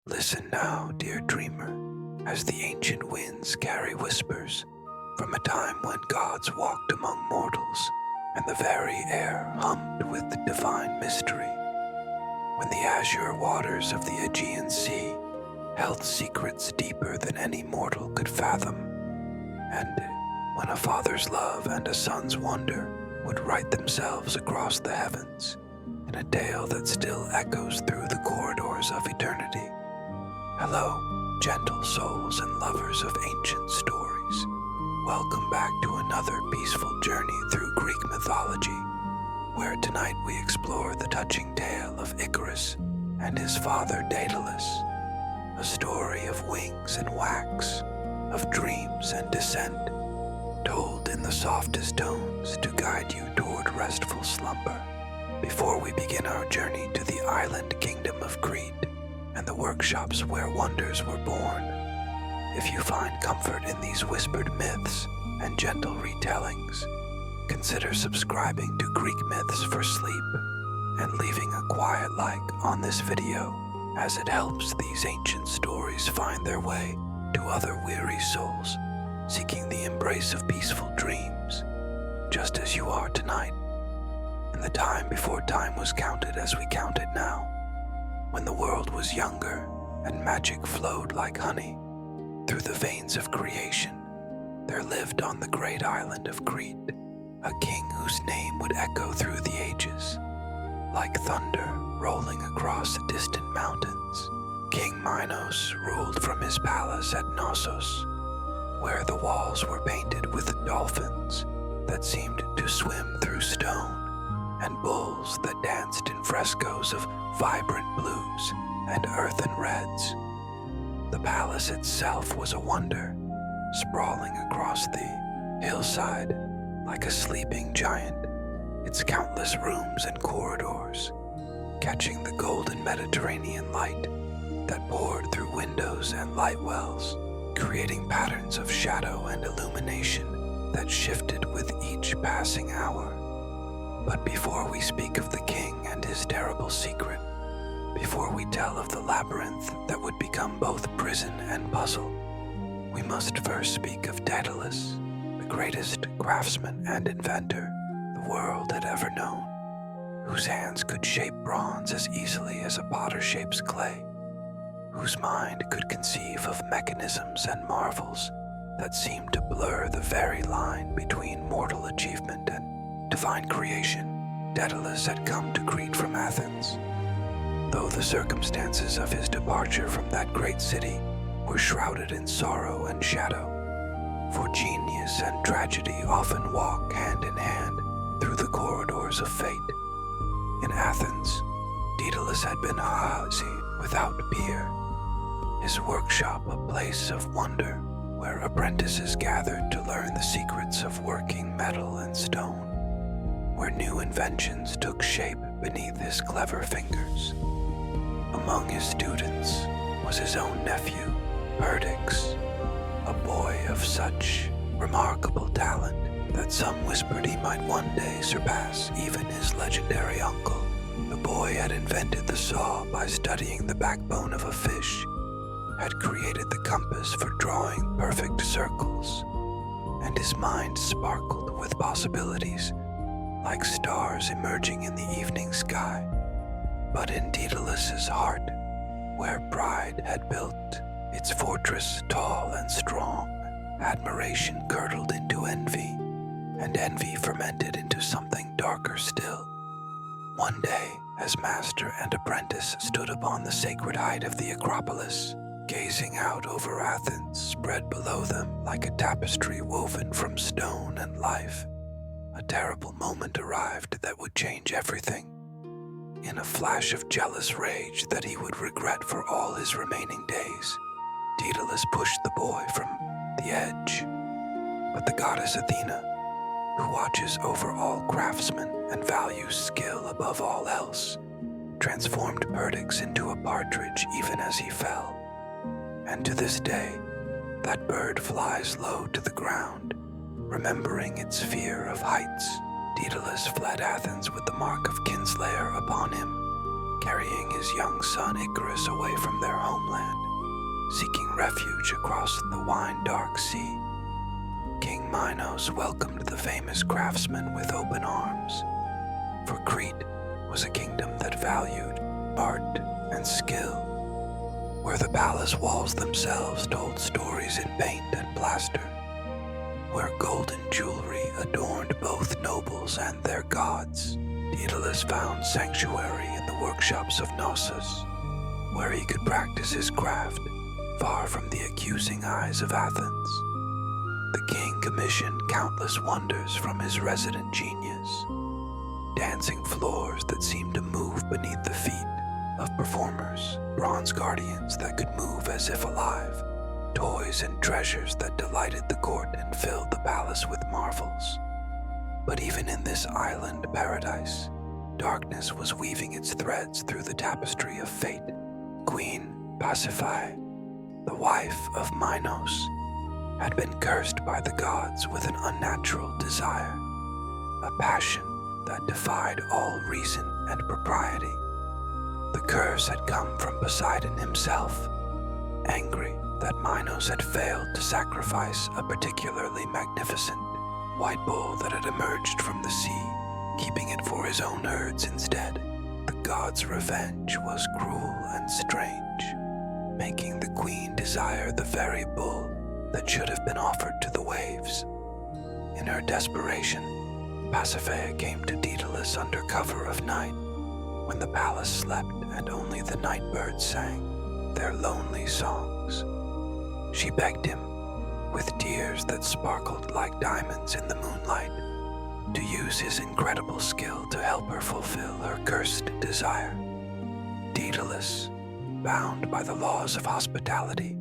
Listen now, dear dreamer, as the ancient winds carry whispers from a time when gods walked among mortals and the very air hummed with the divine mystery, when the azure waters of the Aegean Sea held secrets deeper than any mortal could fathom, and when a father's love and a son's wonder would write themselves across the heavens in a tale that still echoes through the corridors of eternity. Hello, gentle souls and lovers of ancient stories. Welcome back to another peaceful journey through Greek mythology, where tonight we explore the touching tale of Icarus and his father Daedalus, a story of wings and wax, of dreams and descent, told in the softest tones to guide you toward restful slumber. Before we begin our journey to the island kingdom of Crete and the workshops where wonders were born, if you find comfort in these whispered myths and gentle retellings, consider subscribing to Greek Myths for Sleep and leaving a quiet like on this video, as it helps these ancient stories find their way to other weary souls seeking the embrace of peaceful dreams, just as you are tonight, in the time before time was counted as we count it now, when the world was younger and magic flowed like honey through the veins of creation. There lived on the great island of Crete a king whose name would echo through the ages, like thunder rolling across distant mountains. King Minos ruled from his palace at Knossos, where the walls were painted with dolphins that seemed to swim through stone, and bulls that danced in frescoes of vibrant blues and earthen reds. The palace itself was a wonder, sprawling across the hillside like a sleeping giant, its countless rooms and corridors catching the golden Mediterranean light that poured through windows and light wells, creating patterns of shadow and illumination that shifted with each passing hour. But before we speak of the king and his terrible secret, before we tell of the labyrinth that would become both prison and puzzle, we must first speak of Daedalus, the greatest craftsman and inventor the world had ever known, whose hands could shape bronze as easily as a potter shapes clay, whose mind could conceive of mechanisms and marvels that seemed to blur the very line between mortal achievement and divine creation. Daedalus had come to Crete from Athens, though the circumstances of his departure from that great city were shrouded in sorrow and shadow, for genius and tragedy often walk hand in hand through the corridors of fate. In Athens, Daedalus had been a Hazi without peer, his workshop a place of wonder where apprentices gathered to learn the secrets of working metal and stone, where new inventions took shape beneath his clever fingers. Among his students was his own nephew, Perdix, a boy of such remarkable talent that some whispered he might one day surpass even his legendary uncle. The boy had invented the saw by studying the backbone of a fish, had created the compass for drawing perfect circles, and his mind sparkled with possibilities like stars emerging in the evening sky. But in Daedalus's heart, where pride had built its fortress tall and strong, admiration curdled into envy, and envy fermented into something darker still. One day, as master and apprentice stood upon the sacred height of the Acropolis, gazing out over Athens spread below them like a tapestry woven from stone and life, a terrible moment arrived that would change everything. In a flash of jealous rage that he would regret for all his remaining days, Daedalus pushed the boy from the edge. But the goddess Athena, who watches over all craftsmen and values skill above all else, transformed Perdix into a partridge even as he fell. And to this day, that bird flies low to the ground, remembering its fear of heights. Daedalus fled Athens with the mark of kinslayer upon him, carrying his young son Icarus away from their homeland, seeking refuge across the wine-dark sea. King Minos welcomed the famous craftsman with open arms, for Crete was a kingdom that valued art and skill, where the palace walls themselves told stories in paint and plaster, where golden jewelry adorned both nobles and their gods. Daedalus found sanctuary in the workshops of Knossos, where he could practice his craft, far from the accusing eyes of Athens. The king commissioned countless wonders from his resident genius, dancing floors that seemed to move beneath the feet of performers, bronze guardians that could move as if alive, toys and treasures that delighted the court and filled the palace with marvels. But even in this island paradise, darkness was weaving its threads through the tapestry of fate. Queen Pasiphae, the wife of Minos, had been cursed by the gods with an unnatural desire, a passion that defied all reason and propriety. The curse had come from Poseidon himself, angry that Minos had failed to sacrifice a particularly magnificent white bull that had emerged from the sea, keeping it for his own herds instead. The god's revenge was cruel and strange, making the queen desire the very bull that should have been offered to the waves. In her desperation, Pasiphae came to Daedalus under cover of night, when the palace slept and only the night birds sang their lonely songs. She begged him, with tears that sparkled like diamonds in the moonlight, to use his incredible skill to help her fulfill her cursed desire. Daedalus, bound by the laws of hospitality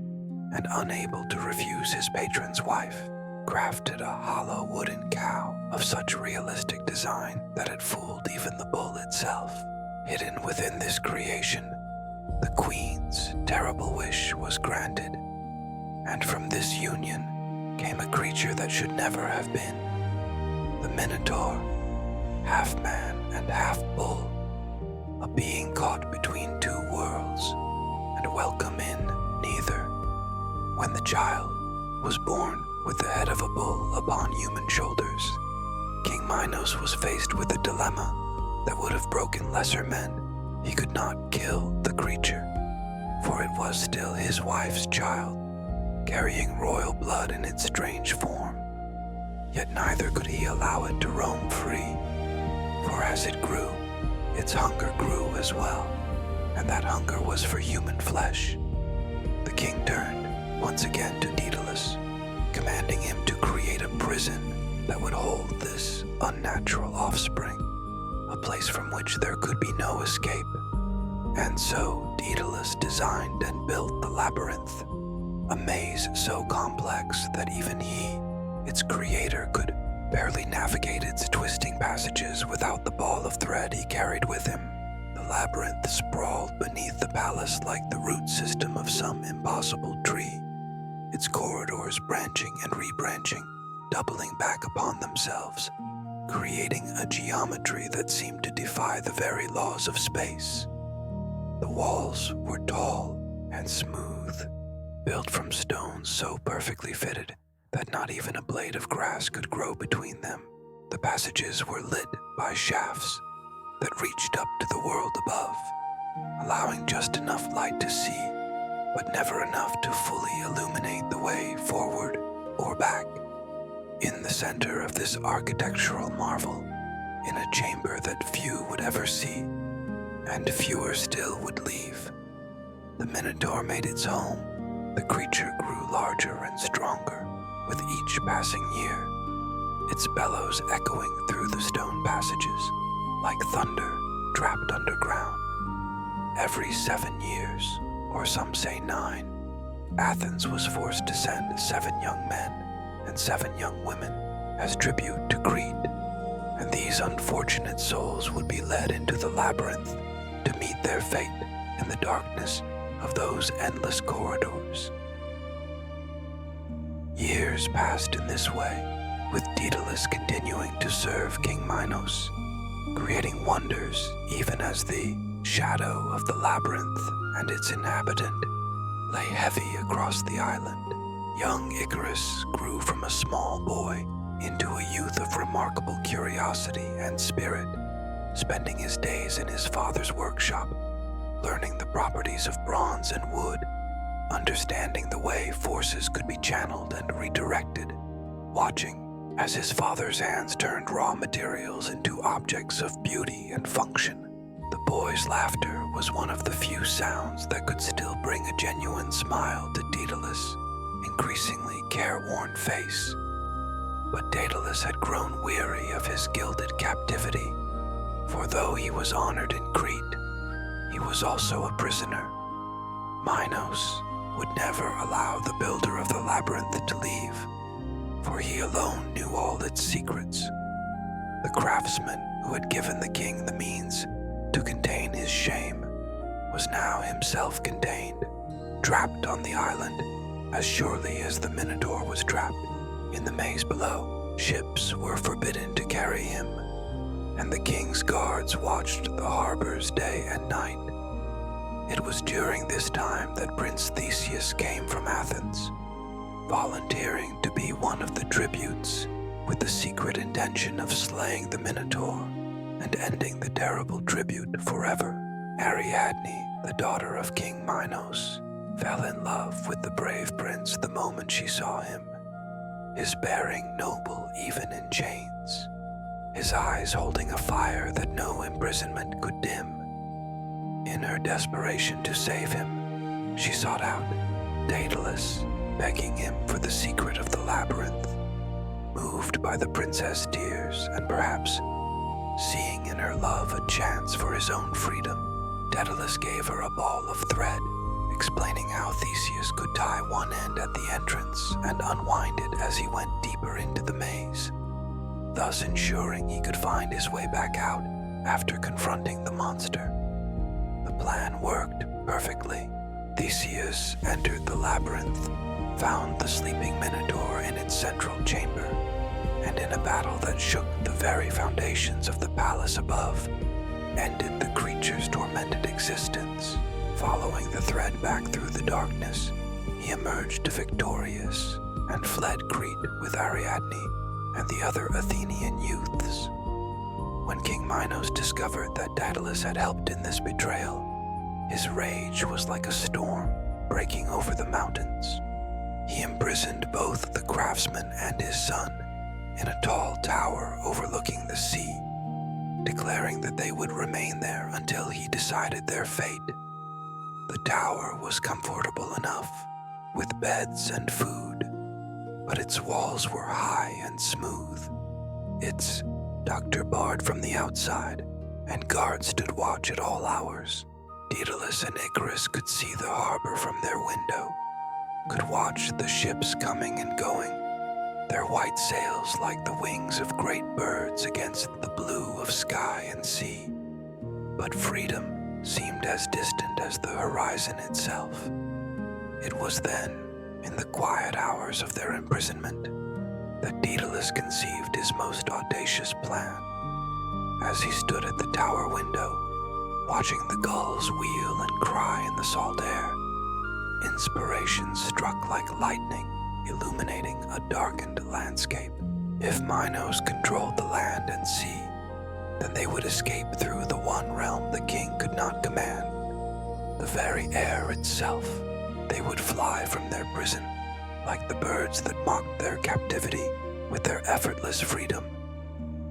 and unable to refuse his patron's wife, crafted a hollow wooden cow of such realistic design that it fooled even the bull itself. Hidden within this creation, the queen's terrible wish was granted, and from this union came a creature that should never have been. The Minotaur, half man and half bull, a being caught between two worlds and welcome in neither. When the child was born with the head of a bull upon human shoulders, King Minos was faced with a dilemma that would have broken lesser men. He could not kill the creature, for it was still his wife's child, carrying royal blood in its strange form. Yet neither could he allow it to roam free, for as it grew, its hunger grew as well, and that hunger was for human flesh. The king turned once again to Daedalus, commanding him to create a prison that would hold this unnatural offspring, a place from which there could be no escape. And so Daedalus designed and built the labyrinth, a maze so complex that even he, its creator, could barely navigate its twisting passages without the ball of thread he carried with him. The labyrinth sprawled beneath the palace like the root system of some impossible tree, its corridors branching and rebranching, doubling back upon themselves, creating a geometry that seemed to defy the very laws of space. The walls were tall and smooth, built from stones so perfectly fitted that not even a blade of grass could grow between them. The passages were lit by shafts that reached up to the world above, allowing just enough light to see, but never enough to fully illuminate the way forward or back. In the center of this architectural marvel, in a chamber that few would ever see, and fewer still would leave, the Minotaur made its home. The creature grew larger and stronger with each passing year, its bellows echoing through the stone passages like thunder trapped underground. Every 7 years, or some say 9, Athens was forced to send 7 young men and 7 young women as tribute to Crete, and these unfortunate souls would be led into the labyrinth to meet their fate in the darkness of those endless corridors. Years passed in this way, with Daedalus continuing to serve King Minos, creating wonders even as the shadow of the labyrinth and its inhabitant lay heavy across the island. Young Icarus grew from a small boy into a youth of remarkable curiosity and spirit, spending his days in his father's workshop, learning the properties of bronze and wood, understanding the way forces could be channeled and redirected, watching as his father's hands turned raw materials into objects of beauty and function. The boy's laughter was one of the few sounds that could still bring a genuine smile to Daedalus' increasingly careworn face. But Daedalus had grown weary of his gilded captivity, for though he was honored in Crete, he was also a prisoner. Minos would never allow the builder of the labyrinth to leave, for he alone knew all its secrets. The craftsman who had given the king the means to contain his shame was now himself contained, trapped on the island as surely as the Minotaur was trapped. In the maze below, ships were forbidden to carry him, and the king's guards watched the harbors day and night. It was during this time that Prince Theseus came from Athens, volunteering to be one of the tributes with the secret intention of slaying the Minotaur and ending the terrible tribute forever. Ariadne, the daughter of King Minos, fell in love with the brave prince the moment she saw him, his bearing noble even in chains, his eyes holding a fire that no imprisonment could dim. In her desperation to save him, she sought out Daedalus, begging him for the secret of the labyrinth. Moved by the princess' tears and perhaps seeing in her love a chance for his own freedom, Daedalus gave her a ball of thread, explaining how Theseus could tie one end at the entrance and unwind it as he went deeper into the maze, thus ensuring he could find his way back out after confronting the monster. The plan worked perfectly. Theseus entered the labyrinth, found the sleeping Minotaur in its central chamber, and in a battle that shook the very foundations of the palace above, ended the creature's tormented existence. Following the thread back through the darkness, he emerged victorious and fled Crete with Ariadne and the other Athenian youths. When King Minos discovered that Daedalus had helped in this betrayal, his rage was like a storm breaking over the mountains. He imprisoned both the craftsman and his son in a tall tower overlooking the sea, declaring that they would remain there until he decided their fate. The tower was comfortable enough, with beds and food, but its walls were high and smooth. Its doctor barred from the outside, and guards stood watch at all hours. Daedalus and Icarus could see the harbor from their window, could watch the ships coming and going, their white sails like the wings of great birds against the blue of sky and sea. But freedom seemed as distant as the horizon itself. It was then, in the quiet hours of their imprisonment, that Daedalus conceived his most audacious plan. As he stood at the tower window, watching the gulls wheel and cry in the salt air, inspiration struck like lightning, illuminating a darkened landscape. If Minos controlled the land and sea, then they would escape through the one realm the king could not command, the very air itself. They would fly from their prison, like the birds that mocked their captivity with their effortless freedom.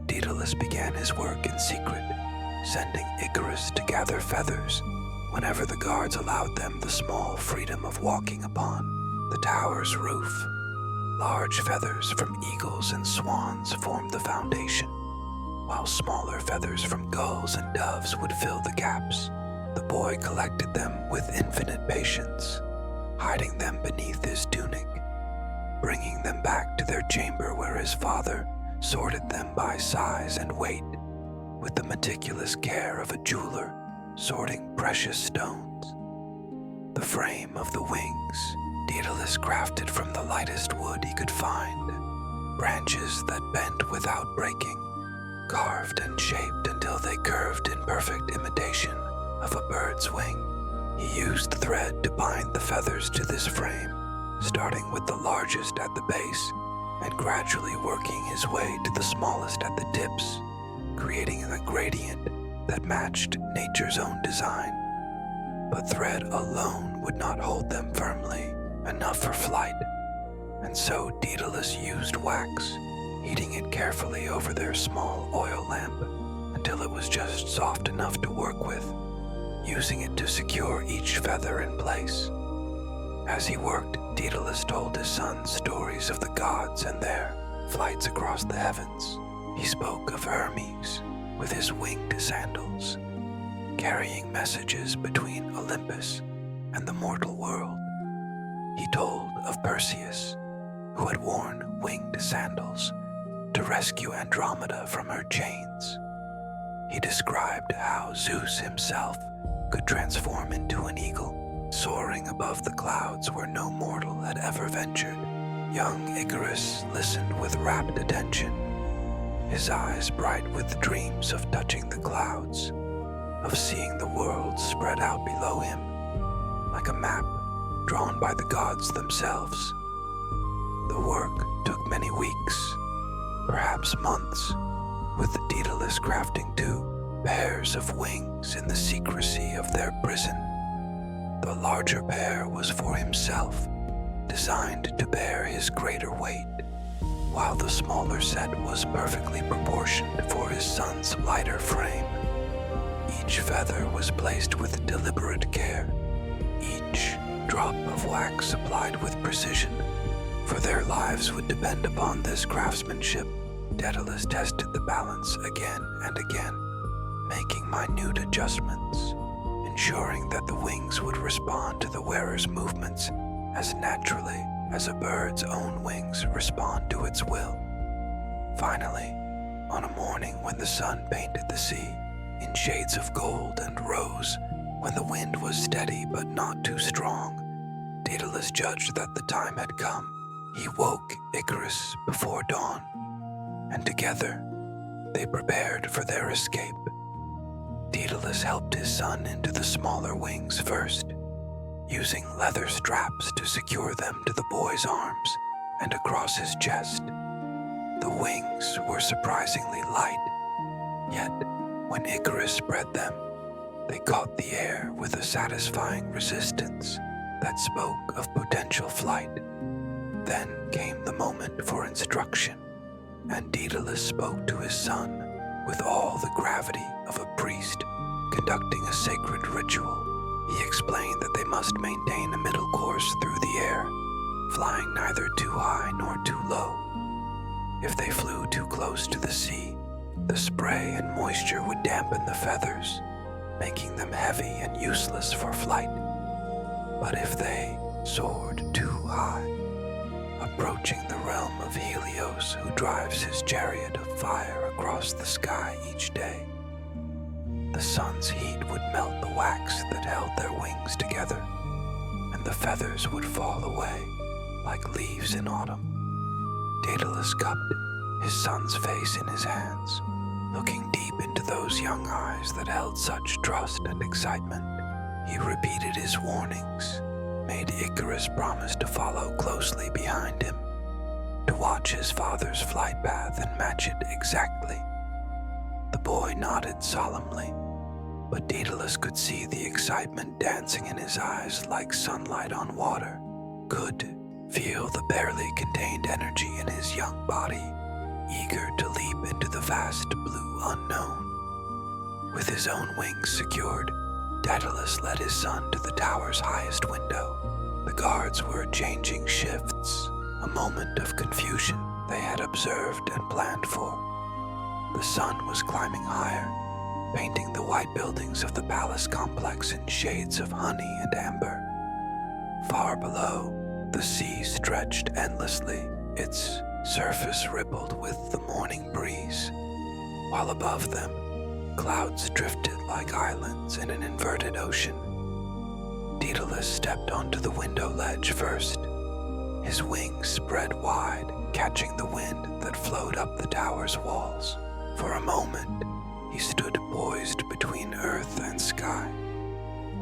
Daedalus began his work in secret, sending Icarus to gather feathers whenever the guards allowed them the small freedom of walking upon the tower's roof. Large feathers from eagles and swans formed the foundation, while smaller feathers from gulls and doves would fill the gaps. The boy collected them with infinite patience, hiding them beneath his tunic, bringing them back to their chamber where his father sorted them by size and weight, with the meticulous care of a jeweler sorting precious stones. The frame of the wings Daedalus crafted from the lightest wood he could find, branches that bent without breaking, carved and shaped until they curved in perfect imitation of a bird's wing. He used thread to bind the feathers to this frame, starting with the largest at the base and gradually working his way to the smallest at the tips, creating a gradient that matched nature's own design. But thread alone would not hold them firmly enough for flight, and so Daedalus used wax, heating it carefully over their small oil lamp until it was just soft enough to work with, using it to secure each feather in place. As he worked, Daedalus told his son stories of the gods and their flights across the heavens. He spoke of Hermes with his winged sandals, carrying messages between Olympus and the mortal world. He told of Perseus, who had worn winged sandals to rescue Andromeda from her chains. He described how Zeus himself could transform into an eagle, soaring above the clouds where no mortal had ever ventured. Young Icarus listened with rapt attention, his eyes bright with dreams of touching the clouds, of seeing the world spread out below him, like a map drawn by the gods themselves. The work took many weeks, perhaps months, with Daedalus crafting 2 pairs of wings in the secrecy of their prison. The larger pair was for himself, designed to bear his greater weight, while the smaller set was perfectly proportioned for his son's lighter frame. Each feather was placed with deliberate care, each drop of wax applied with precision, for their lives would depend upon this craftsmanship. Daedalus tested the balance again and again, making minute adjustments, ensuring that the wings would respond to the wearer's movements as naturally as a bird's own wings respond to its will. Finally, on a morning when the sun painted the sea in shades of gold and rose, when the wind was steady but not too strong, Daedalus judged that the time had come. He woke Icarus before dawn, and together they prepared for their escape. Daedalus helped his son into the smaller wings first, using leather straps to secure them to the boy's arms and across his chest. The wings were surprisingly light, yet when Icarus spread them, they caught the air with a satisfying resistance that spoke of potential flight. Then came the moment for instruction, and Daedalus spoke to his son with all the gravity of a priest conducting a sacred ritual. He explained that they must maintain a middle course through the air, flying neither too high nor too low. If they flew too close to the sea, the spray and moisture would dampen the feathers, making them heavy and useless for flight. But if they soared too high, approaching the realm of Helios, who drives his chariot of fire across the sky each day, the sun's heat would melt the wax that held their wings together, and the feathers would fall away like leaves in autumn. Daedalus cupped his son's face in his hands, looking deep into those young eyes that held such trust and excitement. He repeated his warnings, made Icarus promise to follow closely behind him, to watch his father's flight path and match it exactly. The boy nodded solemnly, but Daedalus could see the excitement dancing in his eyes like sunlight on water, could feel the barely contained energy in his young body, eager to leap into the vast blue unknown. With his own wings secured, Daedalus led his son to the tower's highest window. The guards were changing shifts, a moment of confusion they had observed and planned for. The sun was climbing higher, painting the white buildings of the palace complex in shades of honey and amber. Far below, the sea stretched endlessly, its surface rippled with the morning breeze, while above them, clouds drifted like islands in an inverted ocean. Daedalus stepped onto the window ledge first, his wings spread wide, catching the wind that flowed up the tower's walls. For a moment, he stood poised between earth and sky,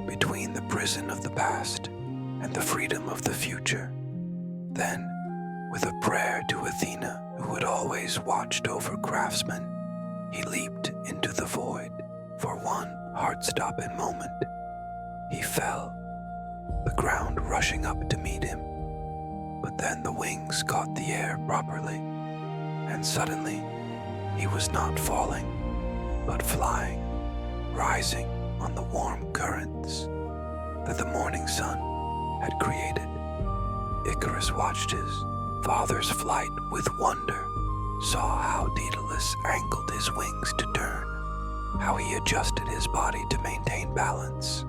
between the prison of the past and the freedom of the future. Then, with a prayer to Athena, who had always watched over craftsmen, he leaped into the void for one heart-stopping moment. He fell, the ground rushing up to meet him. But then the wings caught the air properly, and suddenly he was not falling, but flying, rising on the warm currents that the morning sun had created. Icarus watched his father's flight with wonder, saw how Daedalus angled his wings to turn, how he adjusted his body to maintain balance,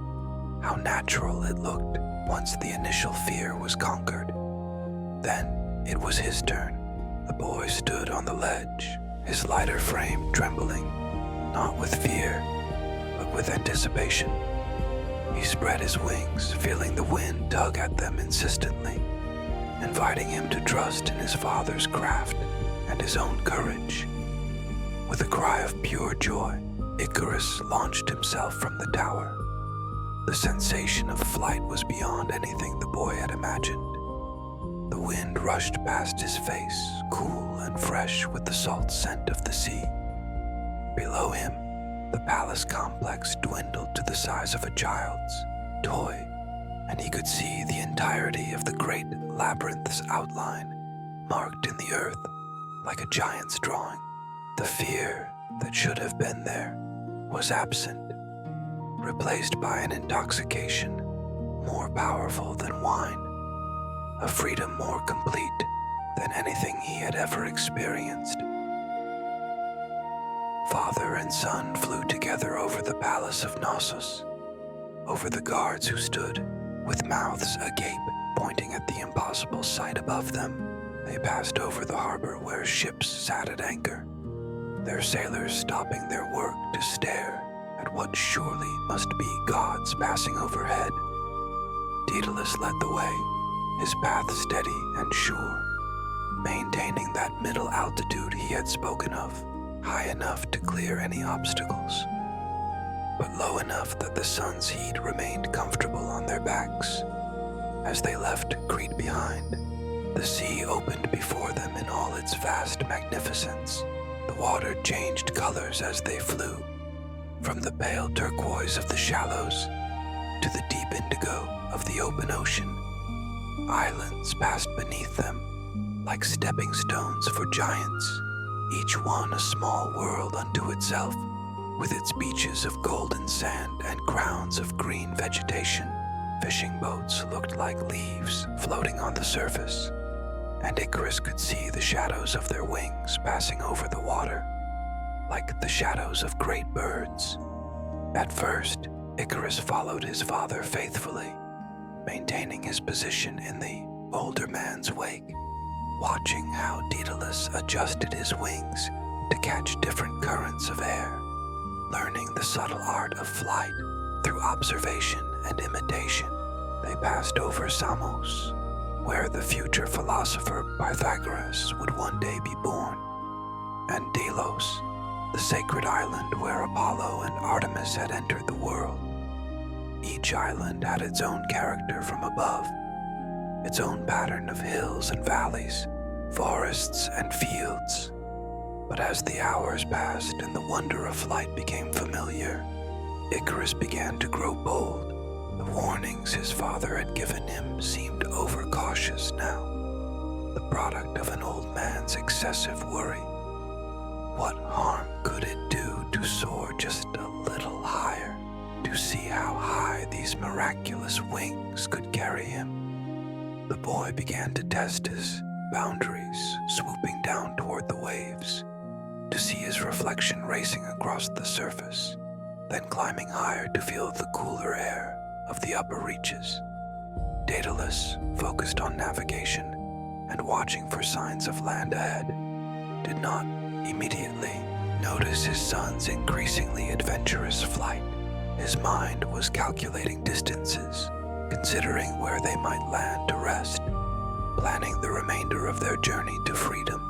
how natural it looked once the initial fear was conquered. Then it was his turn. The boy stood on the ledge, his lighter frame trembling, not with fear, but with anticipation. He spread his wings, feeling the wind tug at them insistently, inviting him to trust in his father's craft and his own courage. With a cry of pure joy, Icarus launched himself from the tower. The sensation of flight was beyond anything the boy had imagined. The wind rushed past his face, cool and fresh with the salt scent of the sea. Below him, the palace complex dwindled to the size of a child's toy, and he could see the entirety of the great labyrinth's outline, marked in the earth like a giant's drawing. The fear that should have been there was absent, replaced by an intoxication more powerful than wine, a freedom more complete than anything he had ever experienced. Father and son flew together over the palace of Knossos, over the guards who stood with mouths agape, pointing at the impossible sight above them. They passed over the harbor where ships sat at anchor, their sailors stopping their work to stare at what surely must be gods passing overhead. Daedalus led the way, his path steady and sure, maintaining that middle altitude he had spoken of, high enough to clear any obstacles, but low enough that the sun's heat remained comfortable on their backs. As they left Crete behind, the sea opened before them in all its vast magnificence. The water changed colors as they flew, from the pale turquoise of the shallows to the deep indigo of the open ocean. Islands passed beneath them, like stepping stones for giants, each one a small world unto itself, with its beaches of golden sand and crowns of green vegetation. Fishing boats looked like leaves floating on the surface, and Icarus could see the shadows of their wings passing over the water, like the shadows of great birds. At first, Icarus followed his father faithfully, maintaining his position in the older man's wake, watching how Daedalus adjusted his wings to catch different currents of air, learning the subtle art of flight through observation and imitation. They passed over Samos, where the future philosopher Pythagoras would one day be born, and Delos, the sacred island where Apollo and Artemis had entered the world. Each island had its own character from above, its own pattern of hills and valleys, forests and fields. But as the hours passed and the wonder of flight became familiar, Icarus began to grow bold. The warnings his father had given him seemed overcautious now, the product of an old man's excessive worry. What harm could it do to soar just a little higher, to see how high these miraculous wings could carry him? The boy began to test his boundaries, swooping down toward the waves, to see his reflection racing across the surface, then climbing higher to feel the cooler air of the upper reaches. Daedalus, focused on navigation and watching for signs of land ahead, did not immediately notice his son's increasingly adventurous flight. His mind was calculating distances, considering where they might land to rest, planning the remainder of their journey to freedom.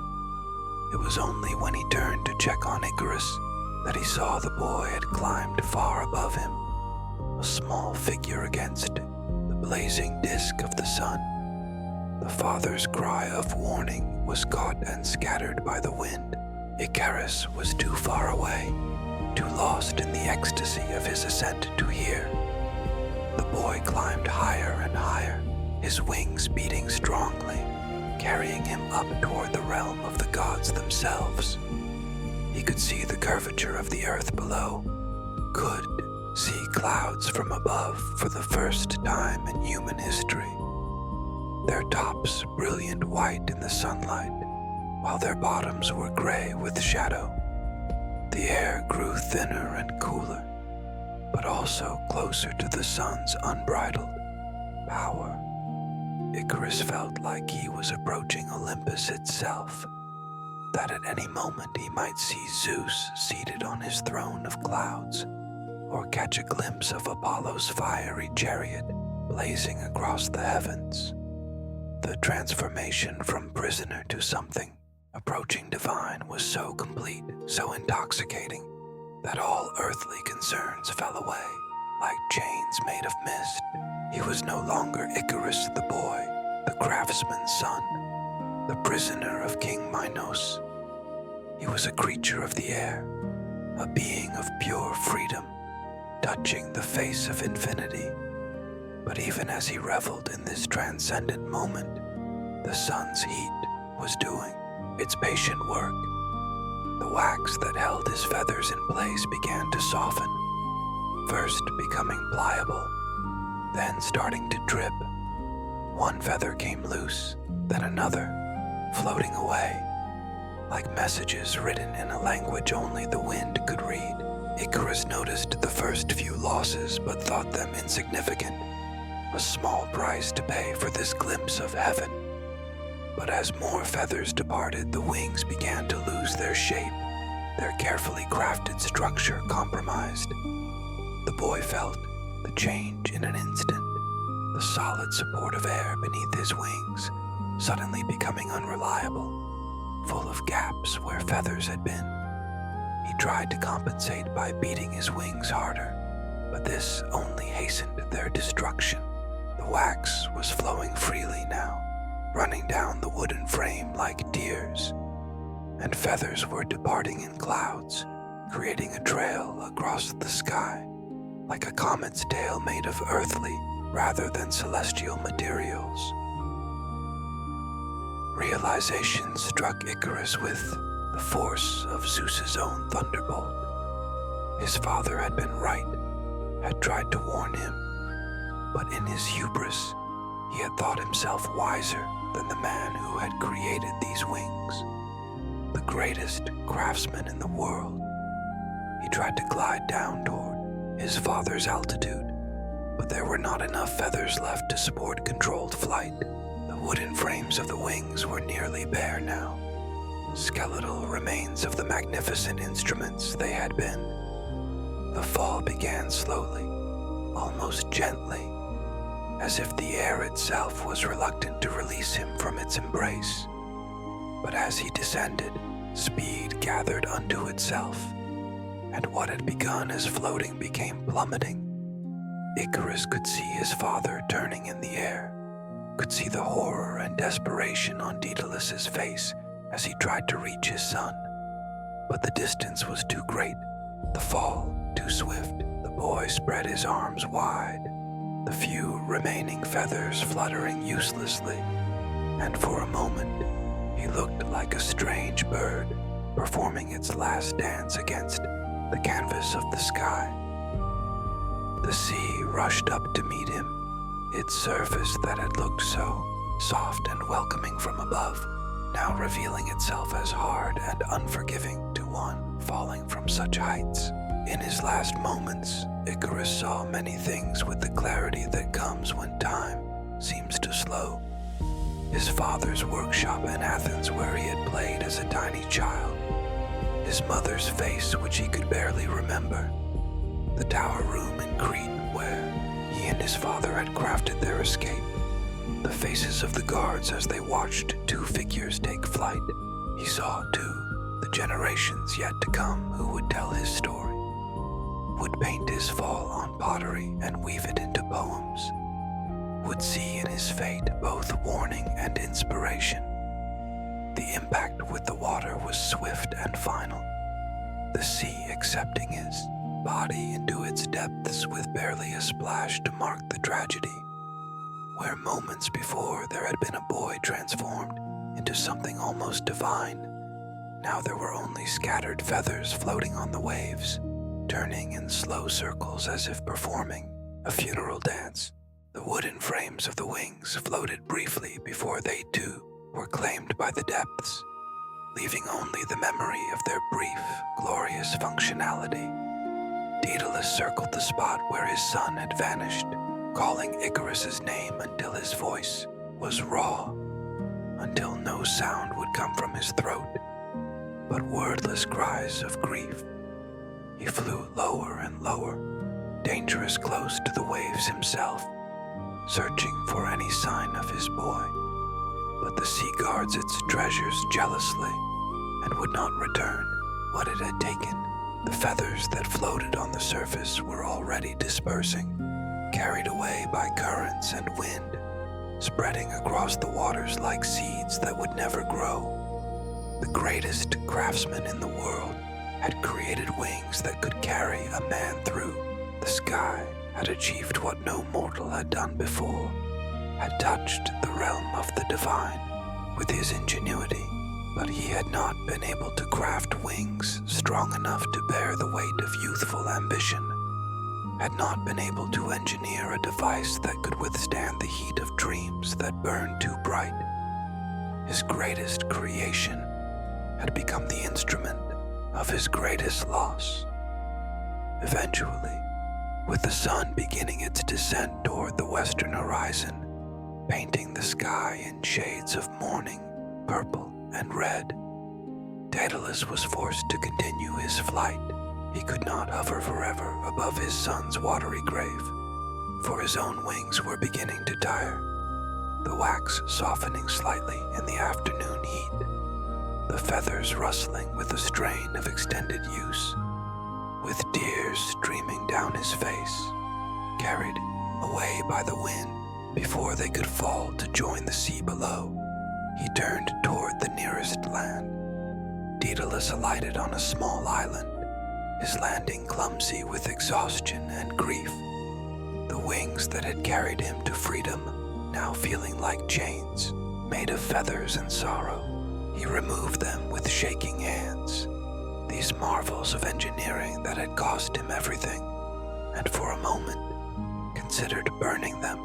It was only when he turned to check on Icarus that he saw the boy had climbed far above him. a small figure against the blazing disk of the sun. The father's cry of warning was caught and scattered by the wind. Icarus was too far away, too lost in the ecstasy of his ascent to hear. The boy climbed higher and higher, his wings beating strongly, carrying him up toward the realm of the gods themselves. He could see the curvature of the earth below, could see clouds from above for the first time in human history, their tops brilliant white in the sunlight, while their bottoms were gray with shadow. The air grew thinner and cooler, but also closer to the sun's unbridled power. Icarus felt like he was approaching Olympus itself, that at any moment he might see Zeus seated on his throne of clouds, or catch a glimpse of Apollo's fiery chariot blazing across the heavens. The transformation from prisoner to something approaching divine was so complete, so intoxicating, that all earthly concerns fell away like chains made of mist. He was no longer Icarus the boy, the craftsman's son, the prisoner of King Minos. He was a creature of the air, a being of pure freedom, touching the face of infinity. But even as he reveled in this transcendent moment, the sun's heat was doing its patient work. The wax that held his feathers in place began to soften, first becoming pliable, then starting to drip. One feather came loose, then another, floating away, like messages written in a language only the wind could read. Icarus noticed the first few losses but thought them insignificant, a small price to pay for this glimpse of heaven. But as more feathers departed, the wings began to lose their shape, their carefully crafted structure compromised. The boy felt the change in an instant, the solid support of air beneath his wings suddenly becoming unreliable, full of gaps where feathers had been. He tried to compensate by beating his wings harder, but this only hastened their destruction. The wax was flowing freely now, running down the wooden frame like tears, and feathers were departing in clouds, creating a trail across the sky, like a comet's tail made of earthly rather than celestial materials. Realization struck Icarus with the force of Zeus's own thunderbolt. His father had been right, had tried to warn him, but in his hubris, he had thought himself wiser than the man who had created these wings, the greatest craftsman in the world. He tried to glide down toward his father's altitude, but there were not enough feathers left to support controlled flight. The wooden frames of the wings were nearly bare now, skeletal remains of the magnificent instruments they had been. The fall began slowly, almost gently, as if the air itself was reluctant to release him from its embrace. But as he descended, speed gathered unto itself, and what had begun as floating became plummeting. Icarus could see his father turning in the air, could see the horror and desperation on Daedalus's face as he tried to reach his son. But the distance was too great, the fall too swift. The boy spread his arms wide, the few remaining feathers fluttering uselessly, and for a moment he looked like a strange bird performing its last dance against the canvas of the sky. The sea rushed up to meet him, its surface that had looked so soft and welcoming from above, now revealing itself as hard and unforgiving to one falling from such heights. In his last moments, Icarus saw many things with the clarity that comes when time seems to slow. His father's workshop in Athens, where he had played as a tiny child, his mother's face which he could barely remember, the tower room in Crete where he and his father had crafted their escape, the faces of the guards as they watched two figures take flight. He saw, too, the generations yet to come who would tell his story. would paint his fall on pottery and weave it into poems, would see in his fate both warning and inspiration. The impact with the water was swift and final, the sea accepting his body into its depths with barely a splash to mark the tragedy. Where moments before there had been a boy transformed into something almost divine, now there were only scattered feathers floating on the waves, turning in slow circles as if performing a funeral dance. The wooden frames of the wings floated briefly before they too were claimed by the depths, leaving only the memory of their brief, glorious functionality. Daedalus circled the spot where his son had vanished, calling Icarus's name until his voice was raw, until no sound would come from his throat, but wordless cries of grief. He flew lower and lower, dangerous close to the waves himself, searching for any sign of his boy. But the sea guards its treasures jealously and would not return what it had taken. The feathers that floated on the surface were already dispersing, carried away by currents and wind, spreading across the waters like seeds that would never grow. The greatest craftsman in the world had created wings that could carry a man through. The sky had achieved what no mortal had done before, had touched the realm of the divine with his ingenuity, but he had not been able to craft wings strong enough to bear the weight of youthful ambition, had not been able to engineer a device that could withstand the heat of dreams that burned too bright. His greatest creation had become the instrument of his greatest loss. Eventually, with the sun beginning its descent toward the western horizon, painting the sky in shades of mourning, purple, and red, Daedalus was forced to continue his flight. He could not hover forever above his son's watery grave, for his own wings were beginning to tire, the wax softening slightly in the afternoon heat, the feathers rustling with the strain of extended use. With tears streaming down his face, carried away by the wind before they could fall to join the sea below, he turned toward the nearest land. Daedalus alighted on a small island, his landing clumsy with exhaustion and grief. The wings that had carried him to freedom now feeling like chains, made of feathers and sorrow. He removed them with shaking hands, these marvels of engineering that had cost him everything, and for a moment considered burning them,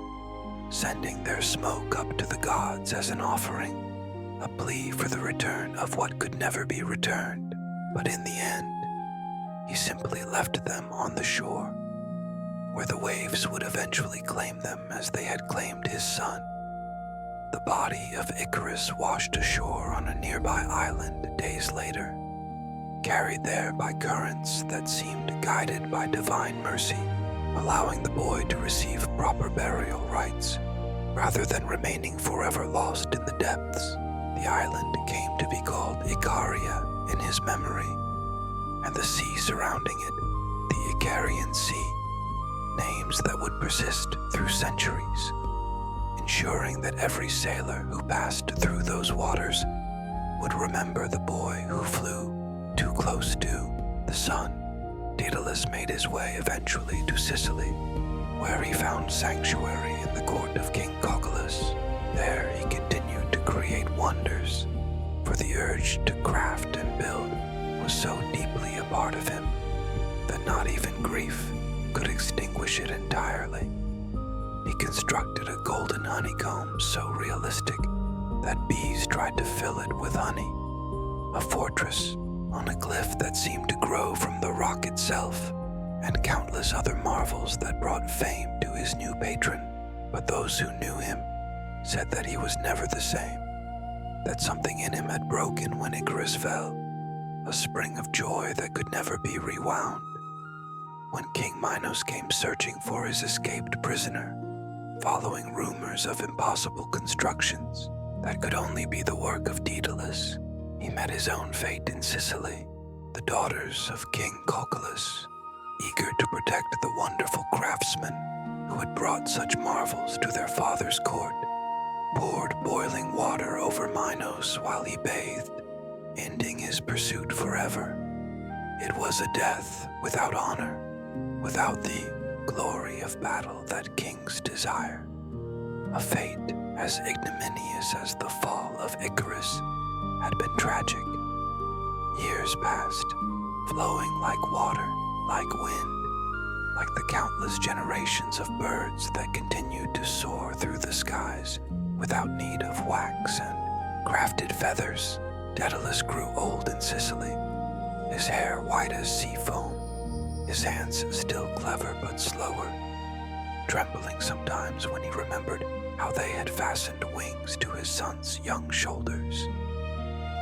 sending their smoke up to the gods as an offering, a plea for the return of what could never be returned. But in the end, he simply left them on the shore, where the waves would eventually claim them as they had claimed his son. The body of Icarus washed ashore on a nearby island days later, carried there by currents that seemed guided by divine mercy, allowing the boy to receive proper burial rites, rather than remaining forever lost in the depths. The island came to be called Icaria in his memory, and the sea surrounding it, the Icarian Sea, names that would persist through centuries, ensuring that every sailor who passed through those waters would remember the boy who flew too close to the sun. Daedalus made his way eventually to Sicily, where he found sanctuary in the court of King Cocalus. There he continued to create wonders, for the urge to craft and build was so deeply a part of him that not even grief could extinguish it entirely. He constructed a golden honeycomb so realistic that bees tried to fill it with honey, a fortress on a cliff that seemed to grow from the rock itself, and countless other marvels that brought fame to his new patron. But those who knew him said that he was never the same, that something in him had broken when Icarus fell, a spring of joy that could never be rewound. When King Minos came searching for his escaped prisoner, following rumors of impossible constructions that could only be the work of Daedalus, he met his own fate in Sicily. The daughters of King Cocalus eager to protect the wonderful craftsmen who had brought such marvels to their father's court, poured boiling water over Minos while he bathed, ending his pursuit forever. It was a death without honor, without the glory of battle that kings desire, a fate as ignominious as the fall of Icarus had been tragic. Years passed, flowing like water, like wind, like the countless generations of birds that continued to soar through the skies without need of wax and crafted feathers. Daedalus grew old in Sicily, his hair white as sea foam, his hands still clever but slower, trembling sometimes when he remembered how they had fastened wings to his son's young shoulders.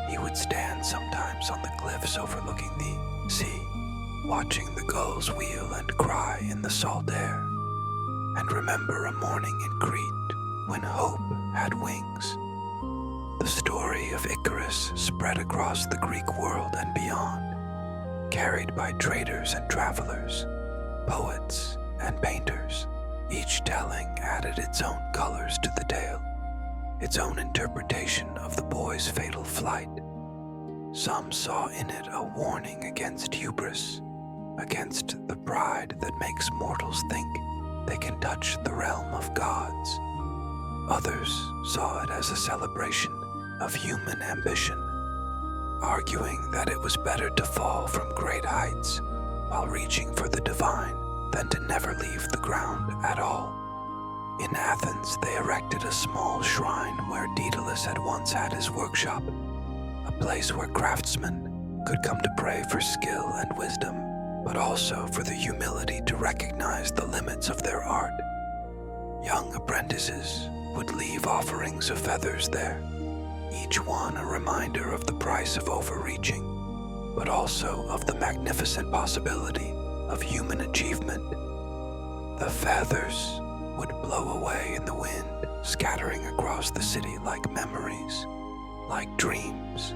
He would stand sometimes on the cliffs overlooking the sea, watching the gulls wheel and cry in the salt air, and remember a morning in Crete when hope had wings. The story of Icarus spread across the Greek world and beyond, carried by traders and travelers, poets and painters. Each telling added its own colors to the tale, its own interpretation of the boy's fatal flight. Some saw in it a warning against hubris, against the pride that makes mortals think they can touch the realm of gods. Others saw it as a celebration of human ambition, arguing that it was better to fall from great heights while reaching for the divine than to never leave the ground at all. In Athens, they erected a small shrine where Daedalus had once had his workshop, a place where craftsmen could come to pray for skill and wisdom, but also for the humility to recognize the limits of their art. Young apprentices would leave offerings of feathers there, each one a reminder of the price of overreaching, but also of the magnificent possibility of human achievement. The feathers would blow away in the wind, scattering across the city like memories, like dreams,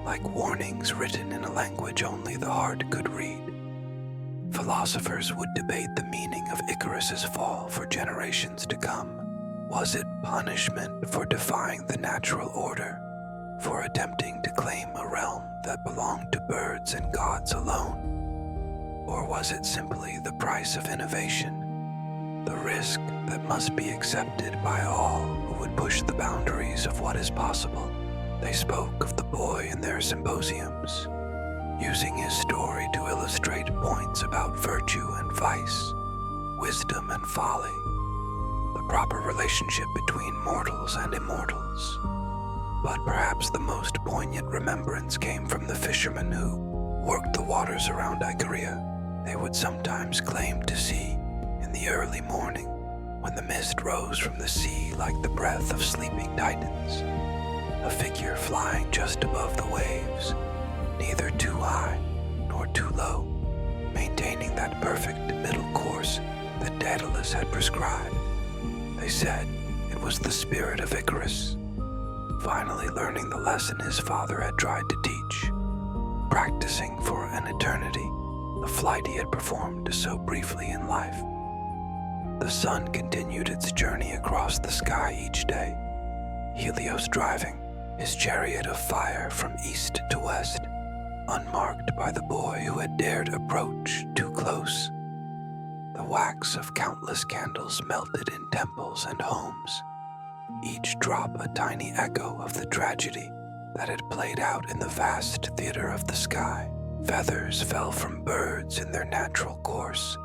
like warnings written in a language only the heart could read. Philosophers would debate the meaning of Icarus's fall for generations to come. Was it punishment for defying the natural order, for attempting to claim a realm that belonged to birds and gods alone? Or was it simply the price of innovation, the risk that must be accepted by all who would push the boundaries of what is possible? They spoke of the boy in their symposiums, using his story to illustrate points about virtue and vice, wisdom and folly, the proper relationship between mortals and immortals. But perhaps the most poignant remembrance came from the fishermen who worked the waters around Icaria. They would sometimes claim to see, in the early morning, when the mist rose from the sea like the breath of sleeping titans, a figure flying just above the waves, neither too high nor too low, maintaining that perfect middle course that Daedalus had prescribed. They said it was the spirit of Icarus, finally learning the lesson his father had tried to teach, practicing for an eternity the flight he had performed so briefly in life. The sun continued its journey across the sky each day, Helios driving his chariot of fire from east to west, unmarked by the boy who had dared approach too close. The wax of countless candles melted in temples and homes, each drop a tiny echo of the tragedy that had played out in the vast theater of the sky. Feathers fell from birds in their natural course,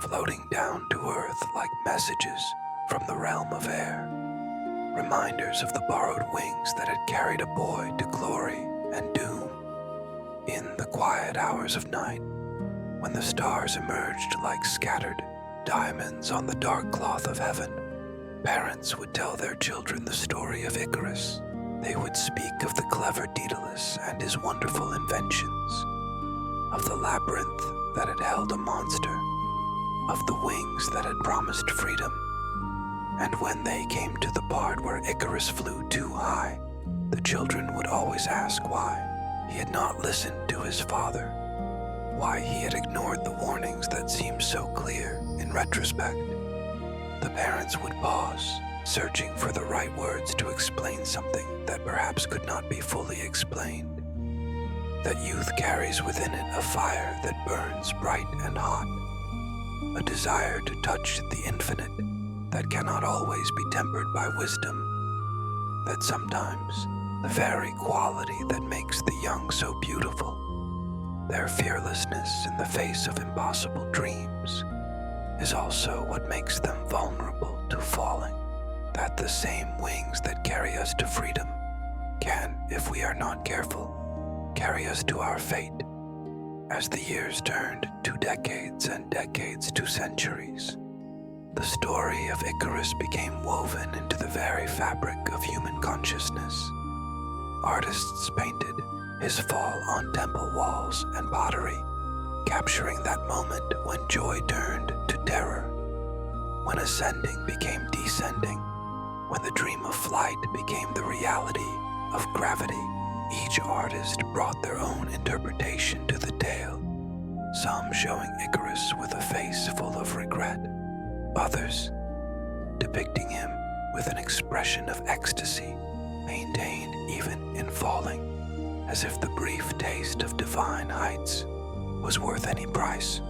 floating down to earth like messages from the realm of air, reminders of the borrowed wings that had carried a boy to glory and doom. In the quiet hours of night, when the stars emerged like scattered diamonds on the dark cloth of heaven, parents would tell their children the story of Icarus. They would speak of the clever Daedalus and his wonderful inventions, of the labyrinth that had held a monster, of the wings that had promised freedom. And when they came to the part where Icarus flew too high, the children would always ask why he had not listened to his father, why he had ignored the warnings that seemed so clear in retrospect. The parents would pause, searching for the right words to explain something that perhaps could not be fully explained. That youth carries within it a fire that burns bright and hot, a desire to touch the infinite that cannot always be tempered by wisdom, that sometimes the very quality that makes the young so beautiful, their fearlessness in the face of impossible dreams, is also what makes them vulnerable to falling, that the same wings that carry us to freedom can, if we are not careful, carry us to our fate. As the years turned 2 decades and decades to centuries, the story of Icarus became woven into the very fabric of human consciousness. Artists painted his fall on temple walls and pottery, capturing that moment when joy turned to terror, when ascending became descending, when the dream of flight became the reality of gravity. Each artist brought their own interpretation to the tale, some showing Icarus with a face full of regret, others depicting him with an expression of ecstasy, maintained even in falling, as if the brief taste of divine heights was worth any price.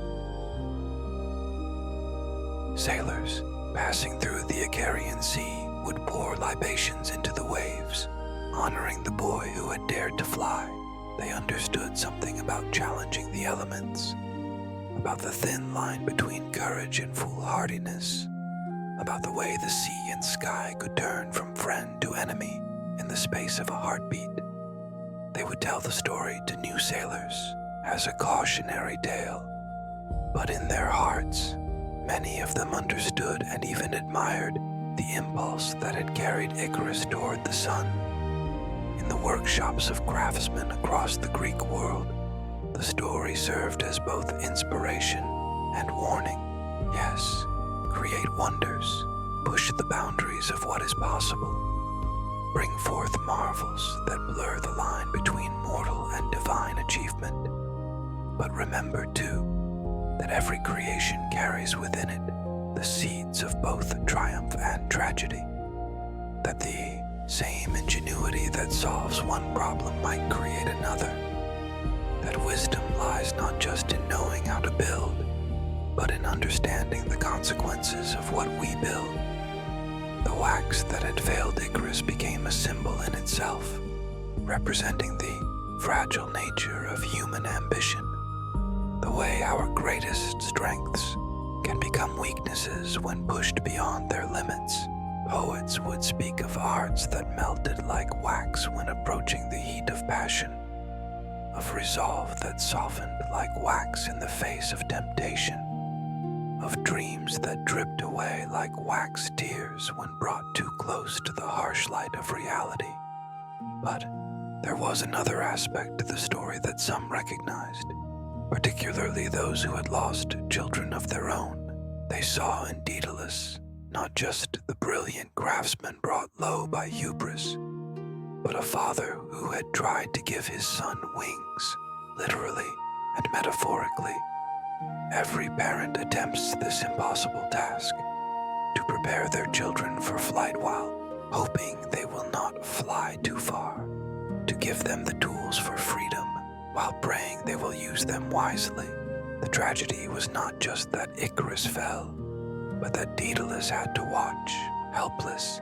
Sailors passing through the Icarian Sea would pour libations into the waves, honoring the boy who had dared to fly. They understood something about challenging the elements, about the thin line between courage and foolhardiness, about the way the sea and sky could turn from friend to enemy in the space of a heartbeat. They would tell the story to new sailors as a cautionary tale, but in their hearts, many of them understood and even admired the impulse that had carried Icarus toward the sun. In the workshops of craftsmen across the Greek world, the story served as both inspiration and warning. Yes, create wonders, push the boundaries of what is possible, bring forth marvels that blur the line between mortal and divine achievement. But remember, too, that every creation carries within it the seeds of both triumph and tragedy, that the same ingenuity that solves one problem might create another, that wisdom lies not just in knowing how to build, but in understanding the consequences of what we build. The wax that had failed Icarus became a symbol in itself, representing the fragile nature of human ambition, the way our greatest strengths can become weaknesses when pushed beyond their limits. Poets would speak of arts that melted like wax when approaching the heat of passion, of resolve that softened like wax in the face of temptation, of dreams that dripped away like wax tears when brought too close to the harsh light of reality. But there was another aspect to the story that some recognized, particularly those who had lost children of their own. They saw in Daedalus not just the brilliant craftsman brought low by hubris, but a father who had tried to give his son wings, literally and metaphorically. Every parent attempts this impossible task, to prepare their children for flight while hoping they will not fly too far, to give them the tools for freedom while praying they will use them wisely. The tragedy was not just that Icarus fell, but that Daedalus had to watch, helpless,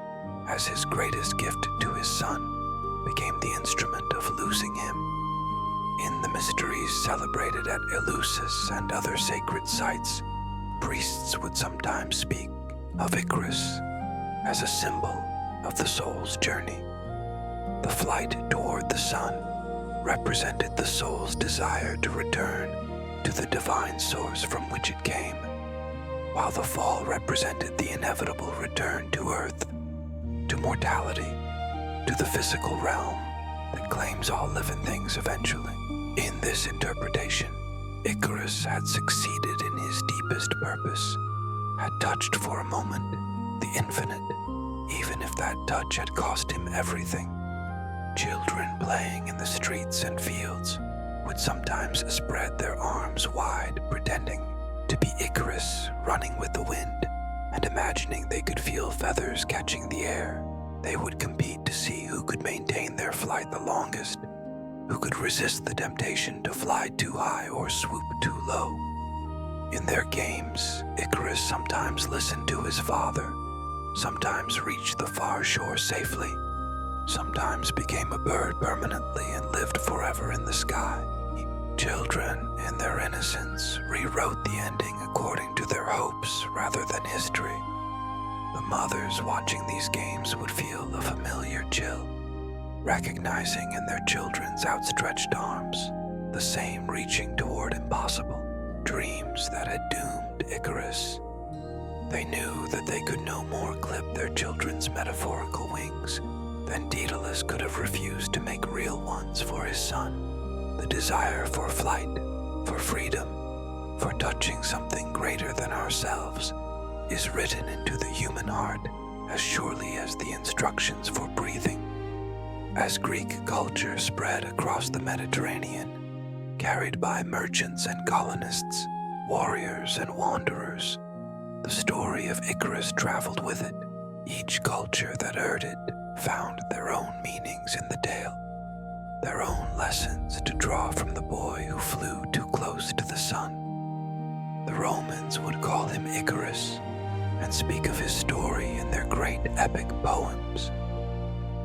as his greatest gift to his son became the instrument of losing him. In the mysteries celebrated at Eleusis and other sacred sites, priests would sometimes speak of Icarus as a symbol of the soul's journey. The flight toward the sun represented the soul's desire to return to the divine source from which it came, while the fall represented the inevitable return to earth, to mortality, to the physical realm that claims all living things eventually. In this interpretation, Icarus had succeeded in his deepest purpose, had touched for a moment the infinite, even if that touch had cost him everything. Children playing in the streets and fields would sometimes spread their arms wide, pretending to be Icarus running with the wind, and imagining they could feel feathers catching the air. They would compete to see who could maintain their flight the longest, who could resist the temptation to fly too high or swoop too low. In their games, Icarus sometimes listened to his father, sometimes reached the far shore safely, sometimes became a bird permanently and lived forever in the sky. Children, in their innocence, rewrote the ending according to their hopes rather than history. The mothers watching these games would feel a familiar chill, recognizing in their children's outstretched arms the same reaching toward impossible dreams that had doomed Icarus. They knew that they could no more clip their children's metaphorical wings than Daedalus could have refused to make real ones for his son. The desire for flight, for freedom, for touching something greater than ourselves is written into the human heart as surely as the instructions for breathing. As Greek culture spread across the Mediterranean, carried by merchants and colonists, warriors and wanderers, the story of Icarus traveled with it. Each culture that heard it found their own meanings in the tale, their own lessons to draw from the boy who flew too close to the sun. The Romans would call him Icarus and speak of his story in their great epic poems.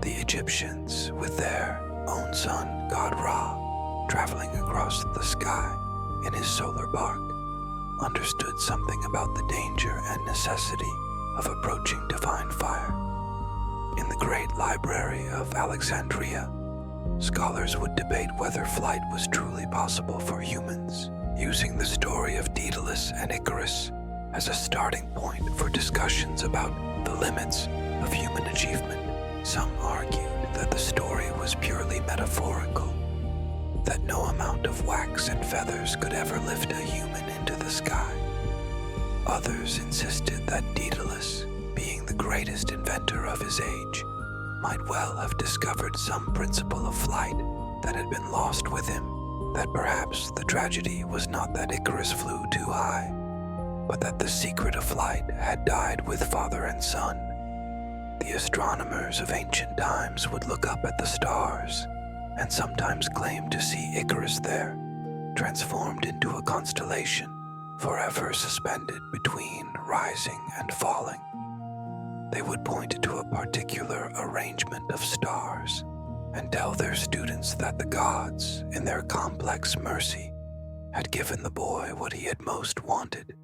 The Egyptians, with their own sun, god Ra, traveling across the sky in his solar bark, understood something about the danger and necessity of approaching divine fire. In the great library of Alexandria, scholars would debate whether flight was truly possible for humans, using the story of Daedalus and Icarus as a starting point for discussions about the limits of human achievement. Some argued that the story was purely metaphorical, that no amount of wax and feathers could ever lift a human into the sky. Others insisted that Daedalus, being the greatest inventor of his age, might well have discovered some principle of flight that had been lost with him, that perhaps the tragedy was not that Icarus flew too high, but that the secret of flight had died with father and son. The astronomers of ancient times would look up at the stars and sometimes claim to see Icarus there, transformed into a constellation, forever suspended between rising and falling. They would point to a particular arrangement of stars and tell their students that the gods, in their complex mercy, had given the boy what he had most wanted,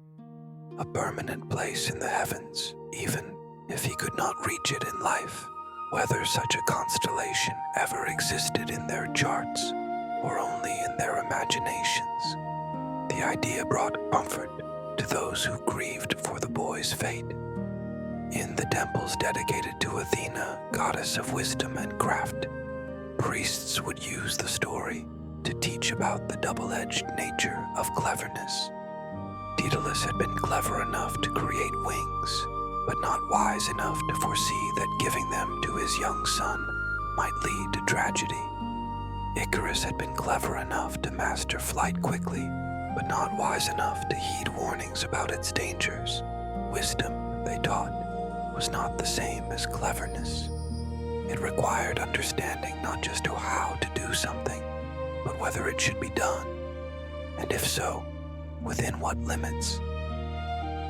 a permanent place in the heavens, even if he could not reach it in life. Whether such a constellation ever existed in their charts or only in their imaginations, the idea brought comfort to those who grieved for the boy's fate. In the temples dedicated to Athena, goddess of wisdom and craft, priests would use the story to teach about the double-edged nature of cleverness. Daedalus had been clever enough to create wings, but not wise enough to foresee that giving them to his young son might lead to tragedy. Icarus had been clever enough to master flight quickly, but not wise enough to heed warnings about its dangers. Wisdom, they taught, was not the same as cleverness. It required understanding not just to how to do something, but whether it should be done, and if so, within what limits.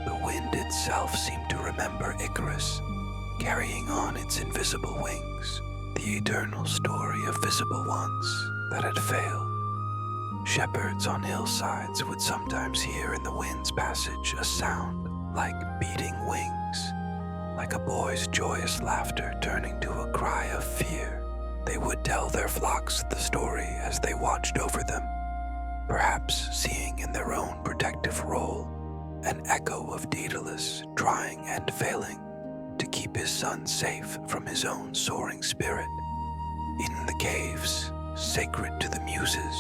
The wind itself seemed to remember Icarus, carrying on its invisible wings, the eternal story of visible ones that had failed. Shepherds on hillsides would sometimes hear in the wind's passage a sound like beating wings, like a boy's joyous laughter turning to a cry of fear. They would tell their flocks the story as they watched over them, perhaps seeing in their own protective role an echo of Daedalus trying and failing to keep his son safe from his own soaring spirit. In the caves, sacred to the Muses,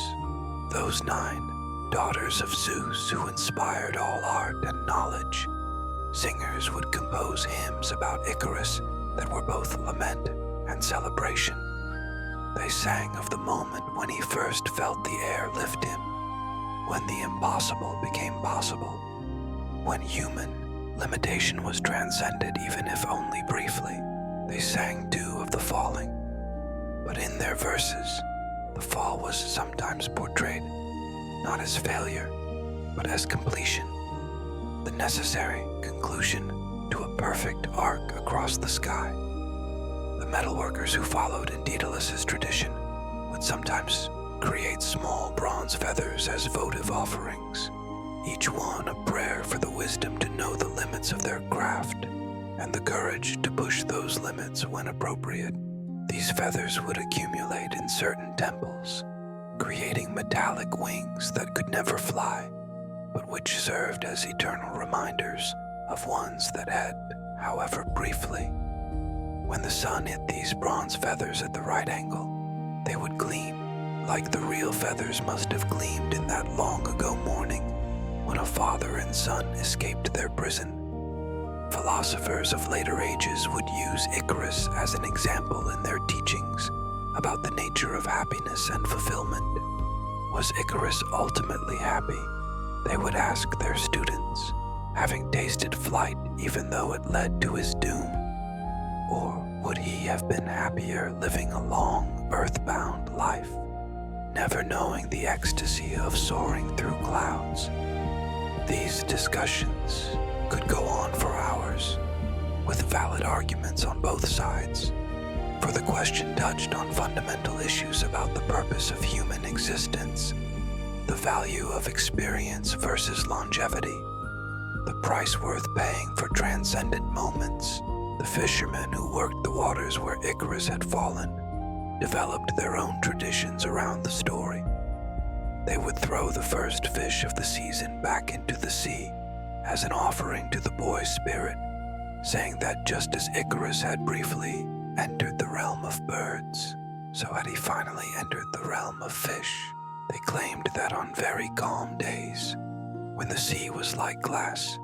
those 9 daughters of Zeus who inspired all art and knowledge, singers would compose hymns about Icarus that were both lament and celebration. They sang of the moment when he first felt the air lift him, when the impossible became possible, when human limitation was transcended even if only briefly. They sang too of the falling, but in their verses, the fall was sometimes portrayed not as failure, but as completion, the necessary conclusion to a perfect arc across the sky. The metalworkers who followed in Daedalus's tradition would sometimes create small bronze feathers as votive offerings, each one a prayer for the wisdom to know the limits of their craft and the courage to push those limits when appropriate. These feathers would accumulate in certain temples, creating metallic wings that could never fly, but which served as eternal reminders of ones that had, however briefly. When the sun hit these bronze feathers at the right angle, they would gleam like the real feathers must have gleamed in that long ago morning when a father and son escaped their prison. Philosophers of later ages would use Icarus as an example in their teachings about the nature of happiness and fulfillment. Was Icarus ultimately happy? They would ask their students, having tasted flight even though it led to his doom. Or would he have been happier living a long, earthbound life, never knowing the ecstasy of soaring through clouds? These discussions could go on for hours, with valid arguments on both sides, for the question touched on fundamental issues about the purpose of human existence, the value of experience versus longevity, the price worth paying for transcendent moments. The fishermen who worked the waters where Icarus had fallen developed their own traditions around the story. They would throw the first fish of the season back into the sea as an offering to the boy's spirit, saying that just as Icarus had briefly entered the realm of birds, so had he finally entered the realm of fish. They claimed that on very calm days, when the sea was like glass,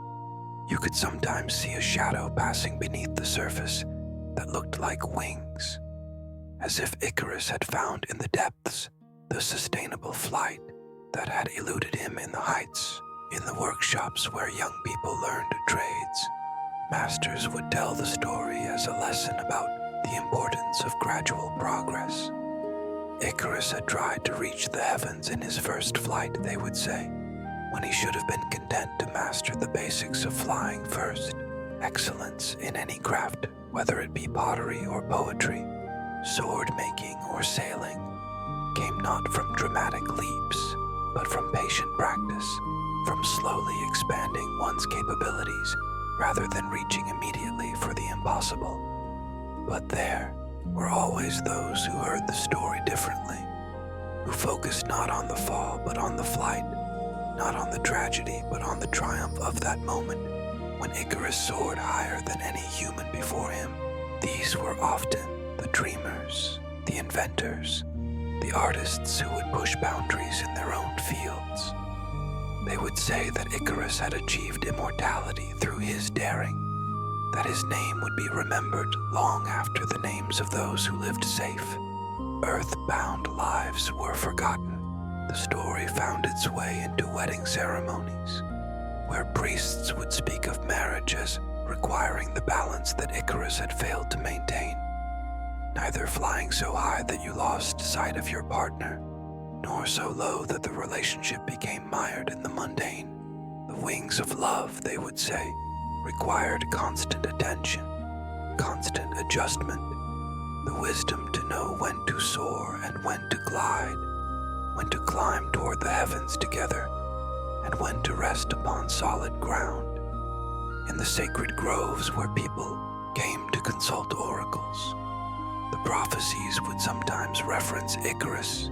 you could sometimes see a shadow passing beneath the surface that looked like wings, as if Icarus had found in the depths the sustainable flight that had eluded him in the heights. In the workshops where young people learned trades, masters would tell the story as a lesson about the importance of gradual progress. Icarus had tried to reach the heavens in his first flight, they would say, when he should have been content to master the basics of flying first. Excellence in any craft, whether it be pottery or poetry, sword making or sailing, came not from dramatic leaps, but from patient practice, from slowly expanding one's capabilities rather than reaching immediately for the impossible. But there were always those who heard the story differently, who focused not on the fall but on the flight, not on the tragedy but on the triumph of that moment when Icarus soared higher than any human before him. These were often the dreamers, the inventors, the artists who would push boundaries in their own fields. They would say that Icarus had achieved immortality through his daring, that his name would be remembered long after the names of those who lived safe. Earth-bound lives were forgotten. The story found its way into wedding ceremonies, where priests would speak of marriage as requiring the balance that Icarus had failed to maintain, neither flying so high that you lost sight of your partner, nor so low that the relationship became mired in the mundane. The wings of love, they would say, required constant attention, constant adjustment, the wisdom to know when to soar and when to glide, when to climb toward the heavens together, and when to rest upon solid ground. In the sacred groves where people came to consult oracles, the prophecies would sometimes reference Icarus,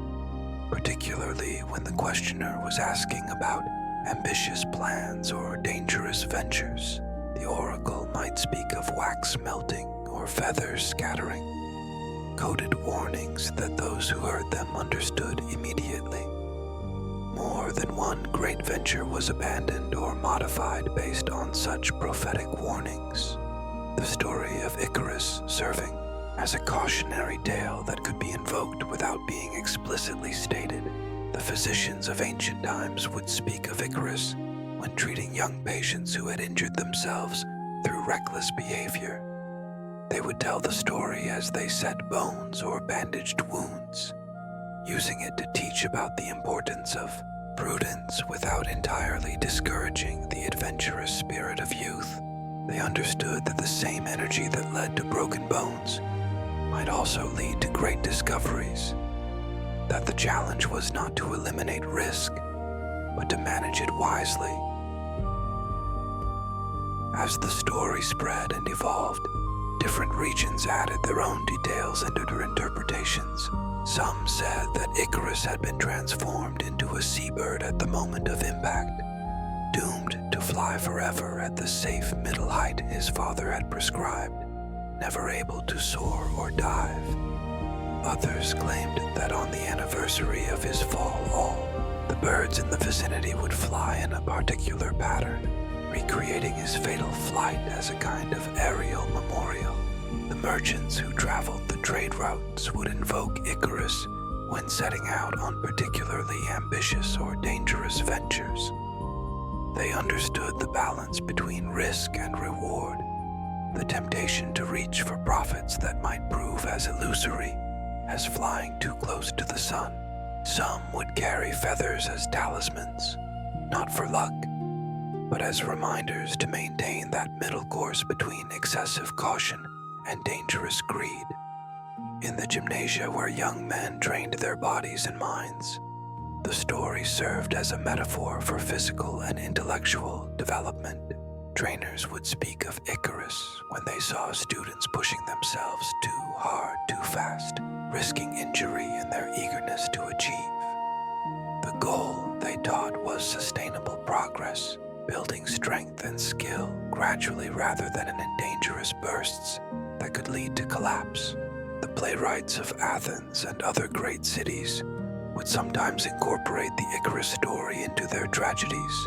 particularly when the questioner was asking about ambitious plans or dangerous ventures. The oracle might speak of wax melting or feathers scattering, coded warnings that those who heard them understood immediately. More than one great venture was abandoned or modified based on such prophetic warnings. The story of Icarus serving As a cautionary tale that could be invoked without being explicitly stated, the physicians of ancient times would speak of Icarus when treating young patients who had injured themselves through reckless behavior. They would tell the story as they set bones or bandaged wounds, using it to teach about the importance of prudence without entirely discouraging the adventurous spirit of youth. They understood that the same energy that led to broken bones might also lead to great discoveries, that the challenge was not to eliminate risk, but to manage it wisely. As the story spread and evolved, different regions added their own details and their interpretations. Some said that Icarus had been transformed into a seabird at the moment of impact, doomed to fly forever at the safe middle height his father had prescribed, never able to soar or dive. Others claimed that on the anniversary of his fall, the birds in the vicinity would fly in a particular pattern, recreating his fatal flight as a kind of aerial memorial. The merchants who traveled the trade routes would invoke Icarus when setting out on particularly ambitious or dangerous ventures. They understood the balance between risk and reward, the temptation to reach for profits that might prove as illusory as flying too close to the sun. Some would carry feathers as talismans, not for luck, but as reminders to maintain that middle course between excessive caution and dangerous greed. In the gymnasia where young men trained their bodies and minds, the story served as a metaphor for physical and intellectual development. Trainers would speak of Icarus when they saw students pushing themselves too hard, too fast, risking injury in their eagerness to achieve. The goal, they taught, was sustainable progress, building strength and skill gradually rather than in dangerous bursts that could lead to collapse. The playwrights of Athens and other great cities would sometimes incorporate the Icarus story into their tragedies,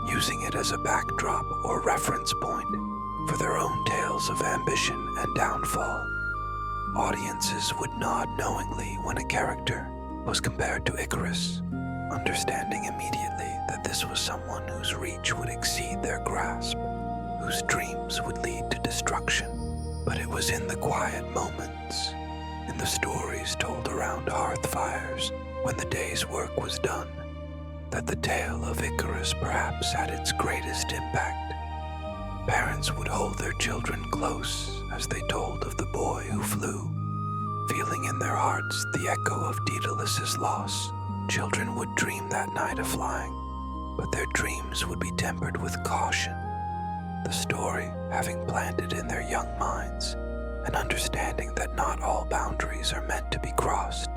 using it as a backdrop or reference point for their own tales of ambition and downfall. Audiences would nod knowingly when a character was compared to Icarus, understanding immediately that this was someone whose reach would exceed their grasp, whose dreams would lead to destruction. But it was in the quiet moments, in the stories told around hearth fires when the day's work was done, that the tale of Icarus perhaps had its greatest impact. Parents would hold their children close as they told of the boy who flew, feeling in their hearts the echo of Daedalus's loss. Children would dream that night of flying, but their dreams would be tempered with caution, the story having planted in their young minds an understanding that not all boundaries are meant to be crossed,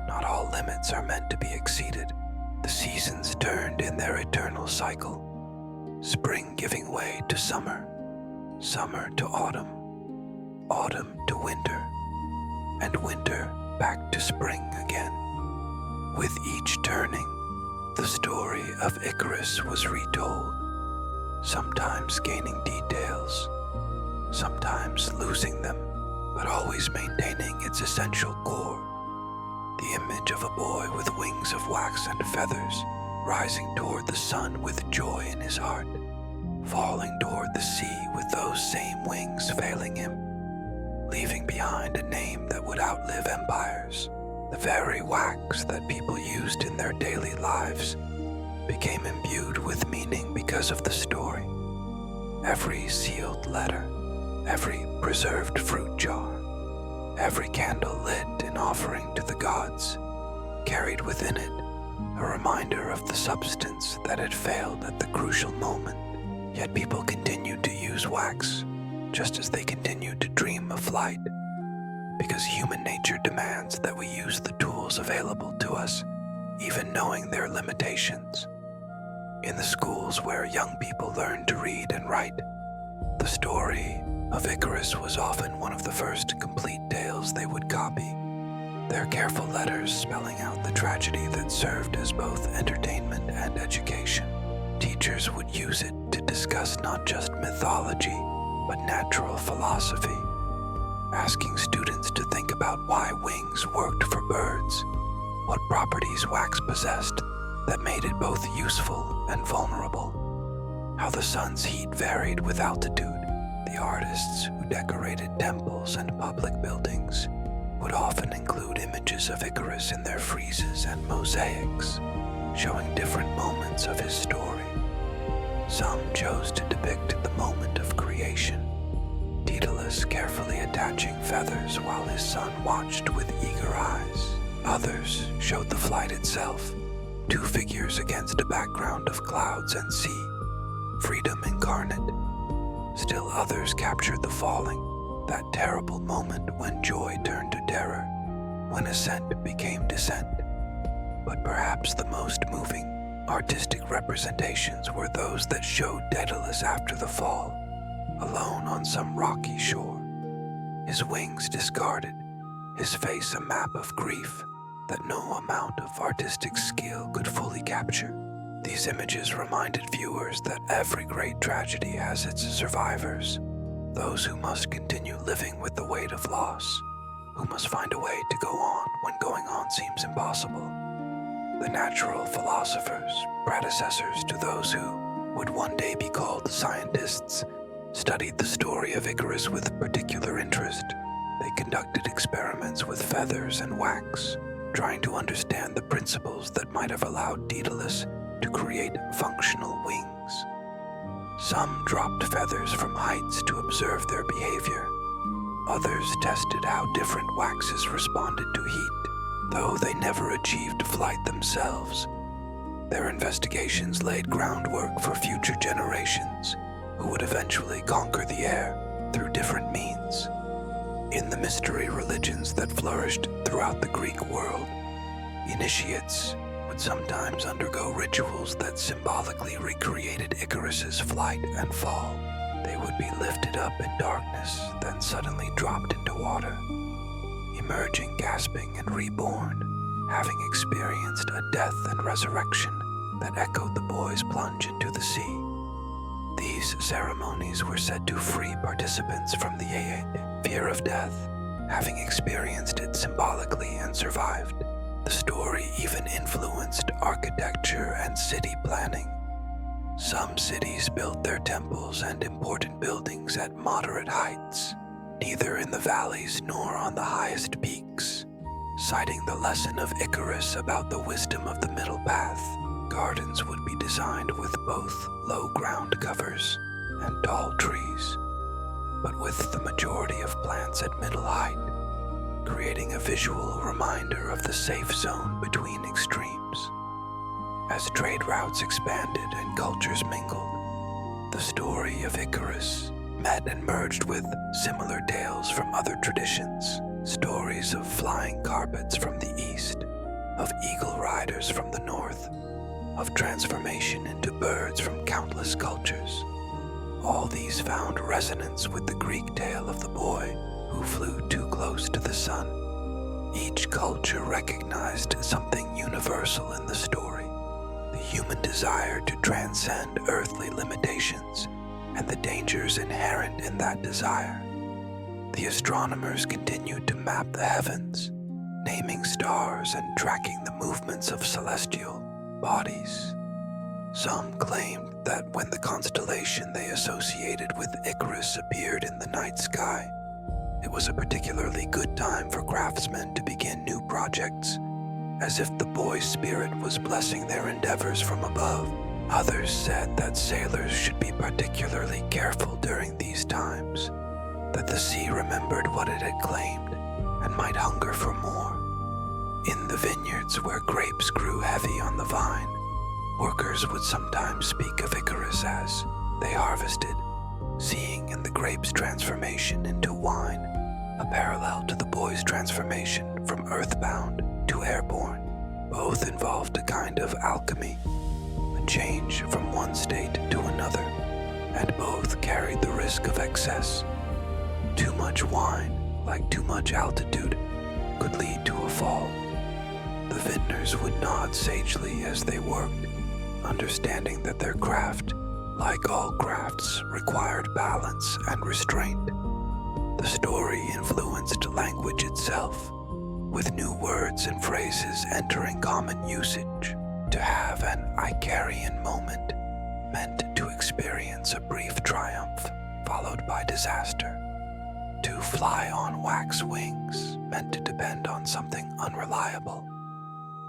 not all limits are meant to be exceeded. The seasons turned in their eternal cycle, spring giving way to summer, summer to autumn, autumn to winter, and winter back to spring again. With each turning, the story of Icarus was retold, sometimes gaining details, sometimes losing them, but always maintaining its essential core. The image of a boy with wings of wax and feathers, rising toward the sun with joy in his heart, falling toward the sea with those same wings failing him, leaving behind a name that would outlive empires. The very wax that people used in their daily lives became imbued with meaning because of the story. Every sealed letter, every preserved fruit jar, every candle lit in offering to the gods carried within it a reminder of the substance that had failed at the crucial moment. Yet people continued to use wax, just as they continued to dream of flight, because human nature demands that we use the tools available to us, even knowing their limitations. In the schools where young people learned to read and write, the story of Icarus was often one of the first complete tales they would copy, their careful letters spelling out the tragedy that served as both entertainment and education. Teachers would use it to discuss not just mythology, but natural philosophy, asking students to think about why wings worked for birds, what properties wax possessed that made it both useful and vulnerable, how the sun's heat varied with altitude. The artists who decorated temples and public buildings would often include images of Icarus in their friezes and mosaics, showing different moments of his story. Some chose to depict the moment of creation, Daedalus carefully attaching feathers while his son watched with eager eyes. Others showed the flight itself, two figures against a background of clouds and sea, freedom incarnate. Still others captured the falling, that terrible moment when joy turned to terror, when ascent became descent. But perhaps the most moving artistic representations were those that showed Daedalus after the fall, alone on some rocky shore, his wings discarded, his face a map of grief that no amount of artistic skill could fully capture. These images reminded viewers that every great tragedy has its survivors, those who must continue living with the weight of loss, who must find a way to go on when going on seems impossible. The natural philosophers, predecessors to those who would one day be called scientists, studied the story of Icarus with particular interest. They conducted experiments with feathers and wax, trying to understand the principles that might have allowed Daedalus to create functional wings. Some dropped feathers from heights to observe their behavior. Others tested how different waxes responded to heat, though they never achieved flight themselves. Their investigations laid groundwork for future generations who would eventually conquer the air through different means. In the mystery religions that flourished throughout the Greek world, initiates would sometimes undergo rituals that symbolically recreated Icarus's flight and fall. They would be lifted up in darkness, then suddenly dropped into water, emerging gasping and reborn, having experienced a death and resurrection that echoed the boy's plunge into the sea. These ceremonies were said to free participants from the fear of death, having experienced it symbolically and survived. The story even influenced architecture and city planning. Some cities built their temples and important buildings at moderate heights, neither in the valleys nor on the highest peaks. Citing the lesson of Icarus about the wisdom of the middle path, gardens would be designed with both low ground covers and tall trees, but with the majority of plants at middle height, creating a visual reminder of the safe zone between extremes. As trade routes expanded and cultures mingled, the story of Icarus met and merged with similar tales from other traditions, stories of flying carpets from the east, of eagle riders from the north, of transformation into birds from countless cultures. All these found resonance with the Greek tale of the boy who flew too close to the sun. Each culture recognized something universal in the story, the human desire to transcend earthly limitations and the dangers inherent in that desire. The astronomers continued to map the heavens, naming stars and tracking the movements of celestial bodies. Some claimed that when the constellation they associated with Icarus appeared in the night sky, it was a particularly good time for craftsmen to begin new projects, as if the boy's spirit was blessing their endeavors from above. Others said that sailors should be particularly careful during these times, that the sea remembered what it had claimed and might hunger for more. In the vineyards where grapes grew heavy on the vine, workers would sometimes speak of Icarus as they harvested, seeing in the grapes' transformation into wine a parallel to the boy's transformation from earthbound to airborne. Both involved a kind of alchemy, a change from one state to another, and both carried the risk of excess. Too much wine, like too much altitude, could lead to a fall. The vintners would nod sagely as they worked, understanding that their craft, like all crafts, required balance and restraint. The story influenced language itself, with new words and phrases entering common usage. To have an Icarian moment meant to experience a brief triumph followed by disaster. To fly on wax wings meant to depend on something unreliable.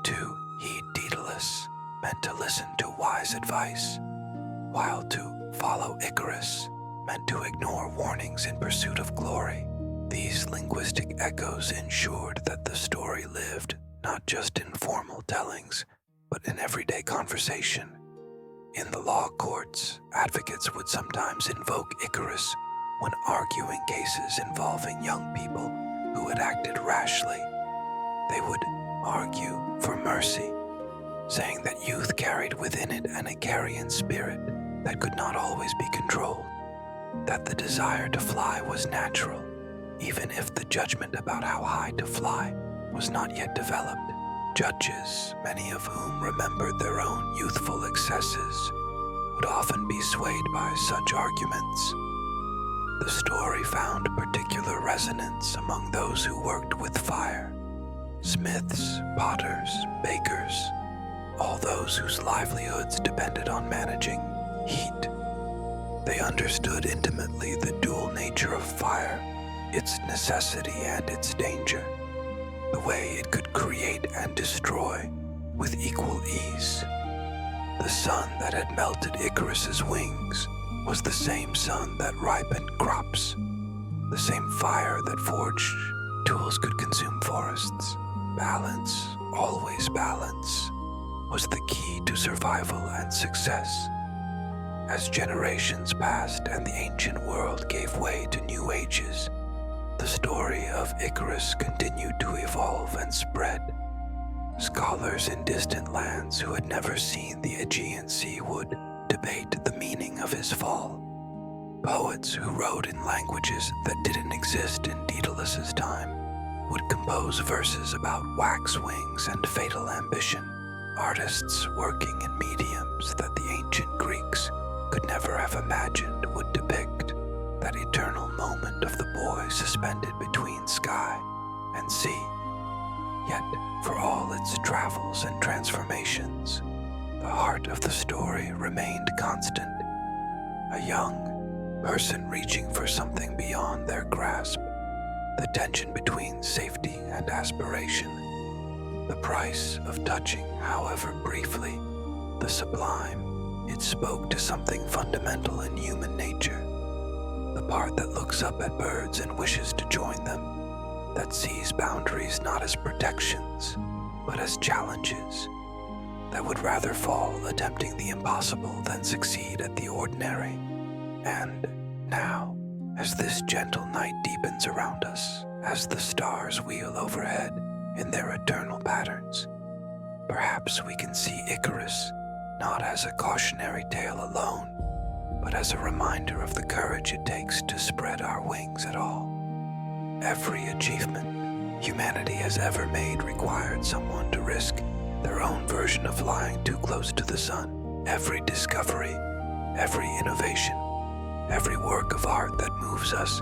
To heed Daedalus meant to listen to wise advice, while to follow Icarus meant to ignore warnings in pursuit of glory. These linguistic echoes ensured that the story lived not just in formal tellings, but in everyday conversation. In the law courts, advocates would sometimes invoke Icarus when arguing cases involving young people who had acted rashly. They would argue for mercy, saying that youth carried within it an Icarian spirit that could not always be controlled, that the desire to fly was natural, even if the judgment about how high to fly was not yet developed. Judges, many of whom remembered their own youthful excesses, would often be swayed by such arguments. The story found particular resonance among those who worked with fire: smiths, potters, bakers, all those whose livelihoods depended on managing heat. They understood intimately the dual nature of fire, its necessity and its danger, the way it could create and destroy with equal ease. The sun that had melted Icarus's wings was the same sun that ripened crops, the same fire that forged tools could consume forests. Balance, always balance, was the key to survival and success. As generations passed and the ancient world gave way to new ages, the story of Icarus continued to evolve and spread. Scholars in distant lands who had never seen the Aegean Sea would debate the meaning of his fall. Poets who wrote in languages that didn't exist in Daedalus's time would compose verses about wax wings and fatal ambition. Artists working in mediums that the ancient Greeks could never have imagined would depict that eternal moment of the boy suspended between sky and sea. Yet, for all its travels and transformations, the heart of the story remained constant. A young person reaching for something beyond their grasp, the tension between safety and aspiration, the price of touching, however briefly, the sublime. It spoke to something fundamental in human nature, the part that looks up at birds and wishes to join them, that sees boundaries not as protections, but as challenges, that would rather fall attempting the impossible than succeed at the ordinary. And now, as this gentle night deepens around us, as the stars wheel overhead in their eternal patterns, perhaps we can see Icarus not as a cautionary tale alone, but as a reminder of the courage it takes to spread our wings at all. Every achievement humanity has ever made required someone to risk their own version of flying too close to the sun. Every discovery, every innovation, every work of art that moves us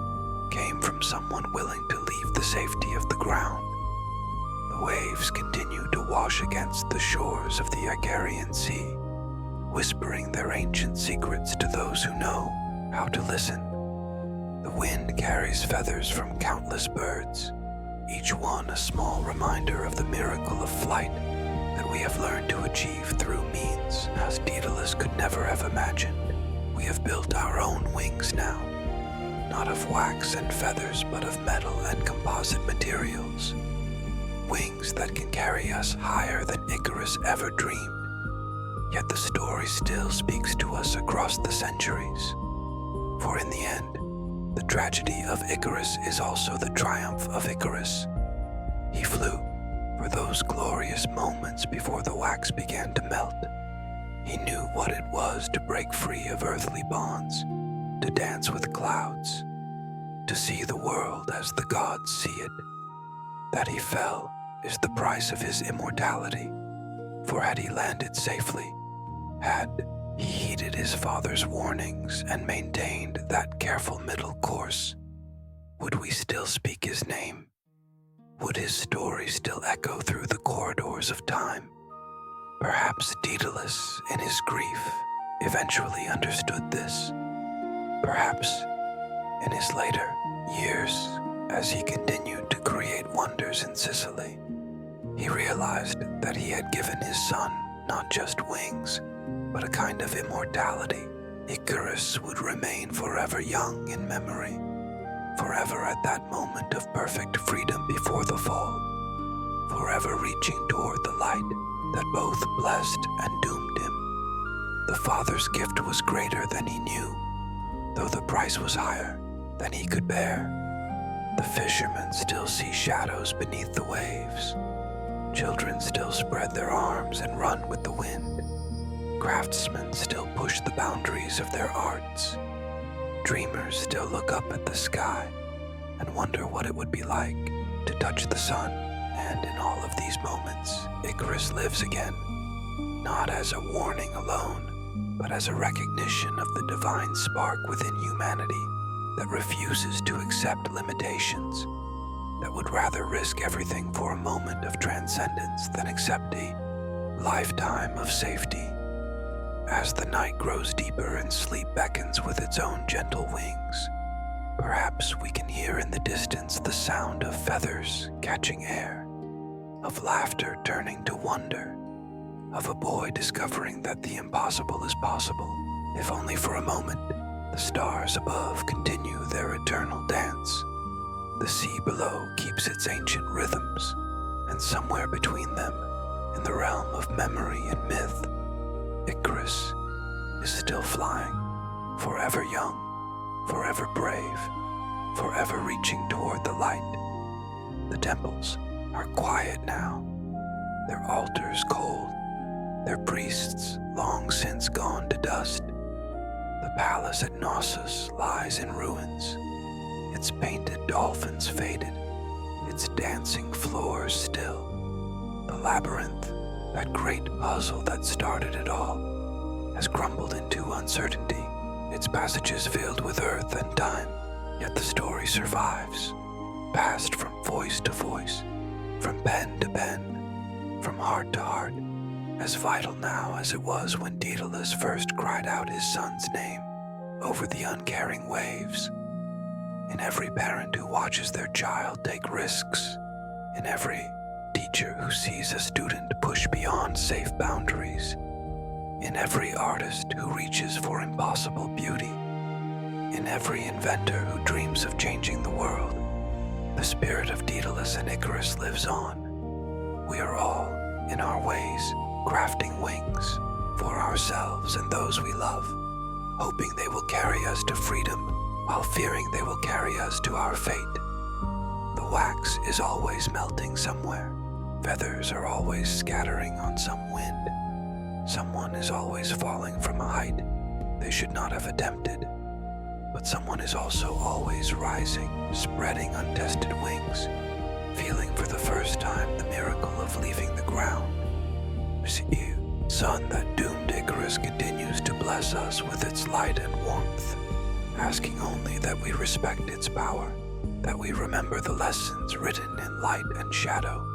came from someone willing to leave the safety of the ground. The waves continue to wash against the shores of the Icarian Sea, whispering their ancient secrets to those who know how to listen. The wind carries feathers from countless birds, each one a small reminder of the miracle of flight that we have learned to achieve through means as Daedalus could never have imagined. We have built our own wings now, not of wax and feathers, but of metal and composite materials. Wings that can carry us higher than Icarus ever dreamed. Yet the story still speaks to us across the centuries. For in the end, the tragedy of Icarus is also the triumph of Icarus. He flew for those glorious moments before the wax began to melt. He knew what it was to break free of earthly bonds, to dance with clouds, to see the world as the gods see it. That he fell is the price of his immortality, for had he landed safely, had he heeded his father's warnings and maintained that careful middle course, Would we still speak his name? Would his story still echo through the corridors of time? Perhaps Daedalus, in his grief, eventually understood this. Perhaps, in his later years, as he continued to create wonders in Sicily, he realized that he had given his son not just wings, but a kind of immortality. Icarus would remain forever young in memory, forever at that moment of perfect freedom before the fall, forever reaching toward the light that both blessed and doomed him. The father's gift was greater than he knew, though the price was higher than he could bear. The fishermen still see shadows beneath the waves. Children still spread their arms and run with the wind. Craftsmen still push the boundaries of their arts. Dreamers still look up at the sky and wonder what it would be like to touch the sun. And in all of these moments, Icarus lives again, not as a warning alone, but as a recognition of the divine spark within humanity that refuses to accept limitations, that would rather risk everything for a moment of transcendence than accept a lifetime of safety. As the night grows deeper and sleep beckons with its own gentle wings, perhaps we can hear in the distance the sound of feathers catching air, of laughter turning to wonder, of a boy discovering that the impossible is possible, if only for a moment. The stars above continue their eternal dance. The sea below keeps its ancient rhythms, and somewhere between them, in the realm of memory and myth, Icarus is still flying, forever young, forever brave, forever reaching toward the light. The temples are quiet now, their altars cold, their priests long since gone to dust. The palace at Knossos lies in ruins, its painted dolphins faded, its dancing floors still. The labyrinth, that great puzzle that started it all, has crumbled into uncertainty, its passages filled with earth and time. Yet the story survives, passed from voice to voice, from pen to pen, from heart to heart, as vital now as it was when Daedalus first cried out his son's name over the uncaring waves. In every parent who watches their child take risks, in every teacher who sees a student push beyond safe boundaries, in every artist who reaches for impossible beauty, in every inventor who dreams of changing the world, the spirit of Daedalus and Icarus lives on. We are all, in our ways, crafting wings for ourselves and those we love, hoping they will carry us to freedom while fearing they will carry us to our fate. The wax is always melting somewhere. Feathers are always scattering on some wind. Someone is always falling from a height they should not have attempted. But someone is also always rising, spreading untested wings, feeling for the first time the miracle of leaving the ground. You, sun that doomed Icarus, continues to bless us with its light and warmth, asking only that we respect its power, that we remember the lessons written in light and shadow,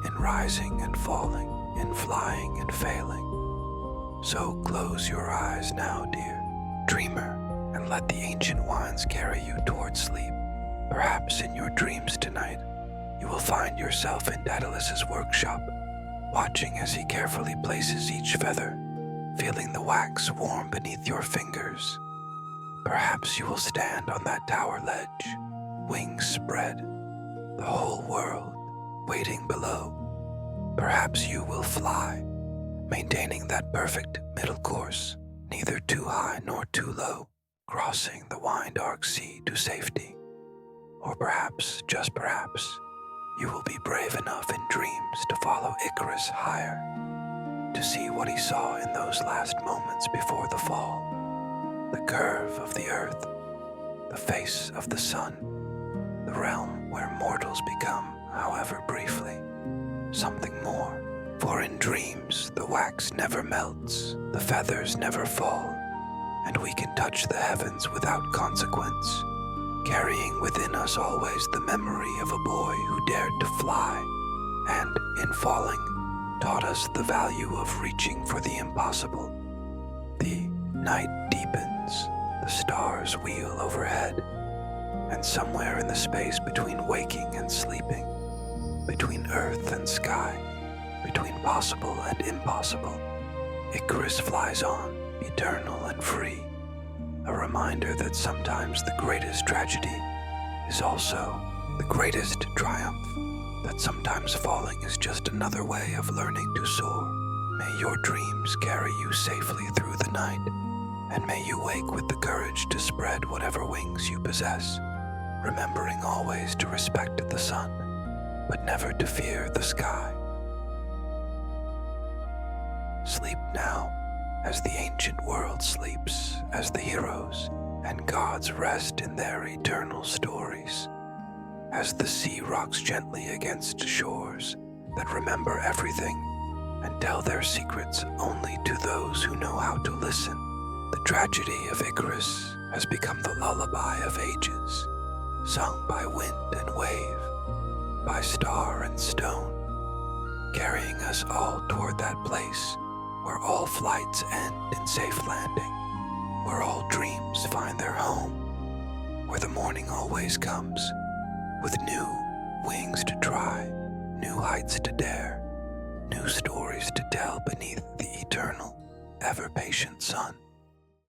in rising and falling, in flying and failing. So close your eyes now, dear dreamer, and let the ancient wines carry you toward sleep. Perhaps in your dreams tonight, you will find yourself in Daedalus's workshop, watching as he carefully places each feather, feeling the wax warm beneath your fingers. Perhaps you will stand on that tower ledge, wings spread, the whole world waiting below. Perhaps you will fly, maintaining that perfect middle course, neither too high nor too low, crossing the wine-dark sea to safety. Or perhaps, just perhaps, you will be brave enough in dreams to follow Icarus higher, to see what he saw in those last moments before the fall. The curve of the earth, the face of the sun, the realm where mortals become, however briefly, something more. For in dreams the wax never melts, the feathers never fall, and we can touch the heavens without consequence. carrying within us always the memory of a boy who dared to fly, and, in falling, taught us the value of reaching for the impossible. The night deepens, the stars wheel overhead, and somewhere in the space between waking and sleeping, between earth and sky, between possible and impossible, Icarus flies on, eternal and free, a reminder that sometimes the greatest tragedy is also the greatest triumph, that sometimes falling is just another way of learning to soar. May your dreams carry you safely through the night, and may you wake with the courage to spread whatever wings you possess, remembering always to respect the sun, but never to fear the sky. Sleep now, as the ancient world sleeps, as the heroes and gods rest in their eternal stories, as the sea rocks gently against shores that remember everything and tell their secrets only to those who know how to listen. The tragedy of Icarus has become the lullaby of ages, sung by wind and wave, by star and stone, carrying us all toward that place where all flights end in safe landing, where all dreams find their home, where the morning always comes with new wings to try, new heights to dare, new stories to tell beneath the eternal, ever-patient sun.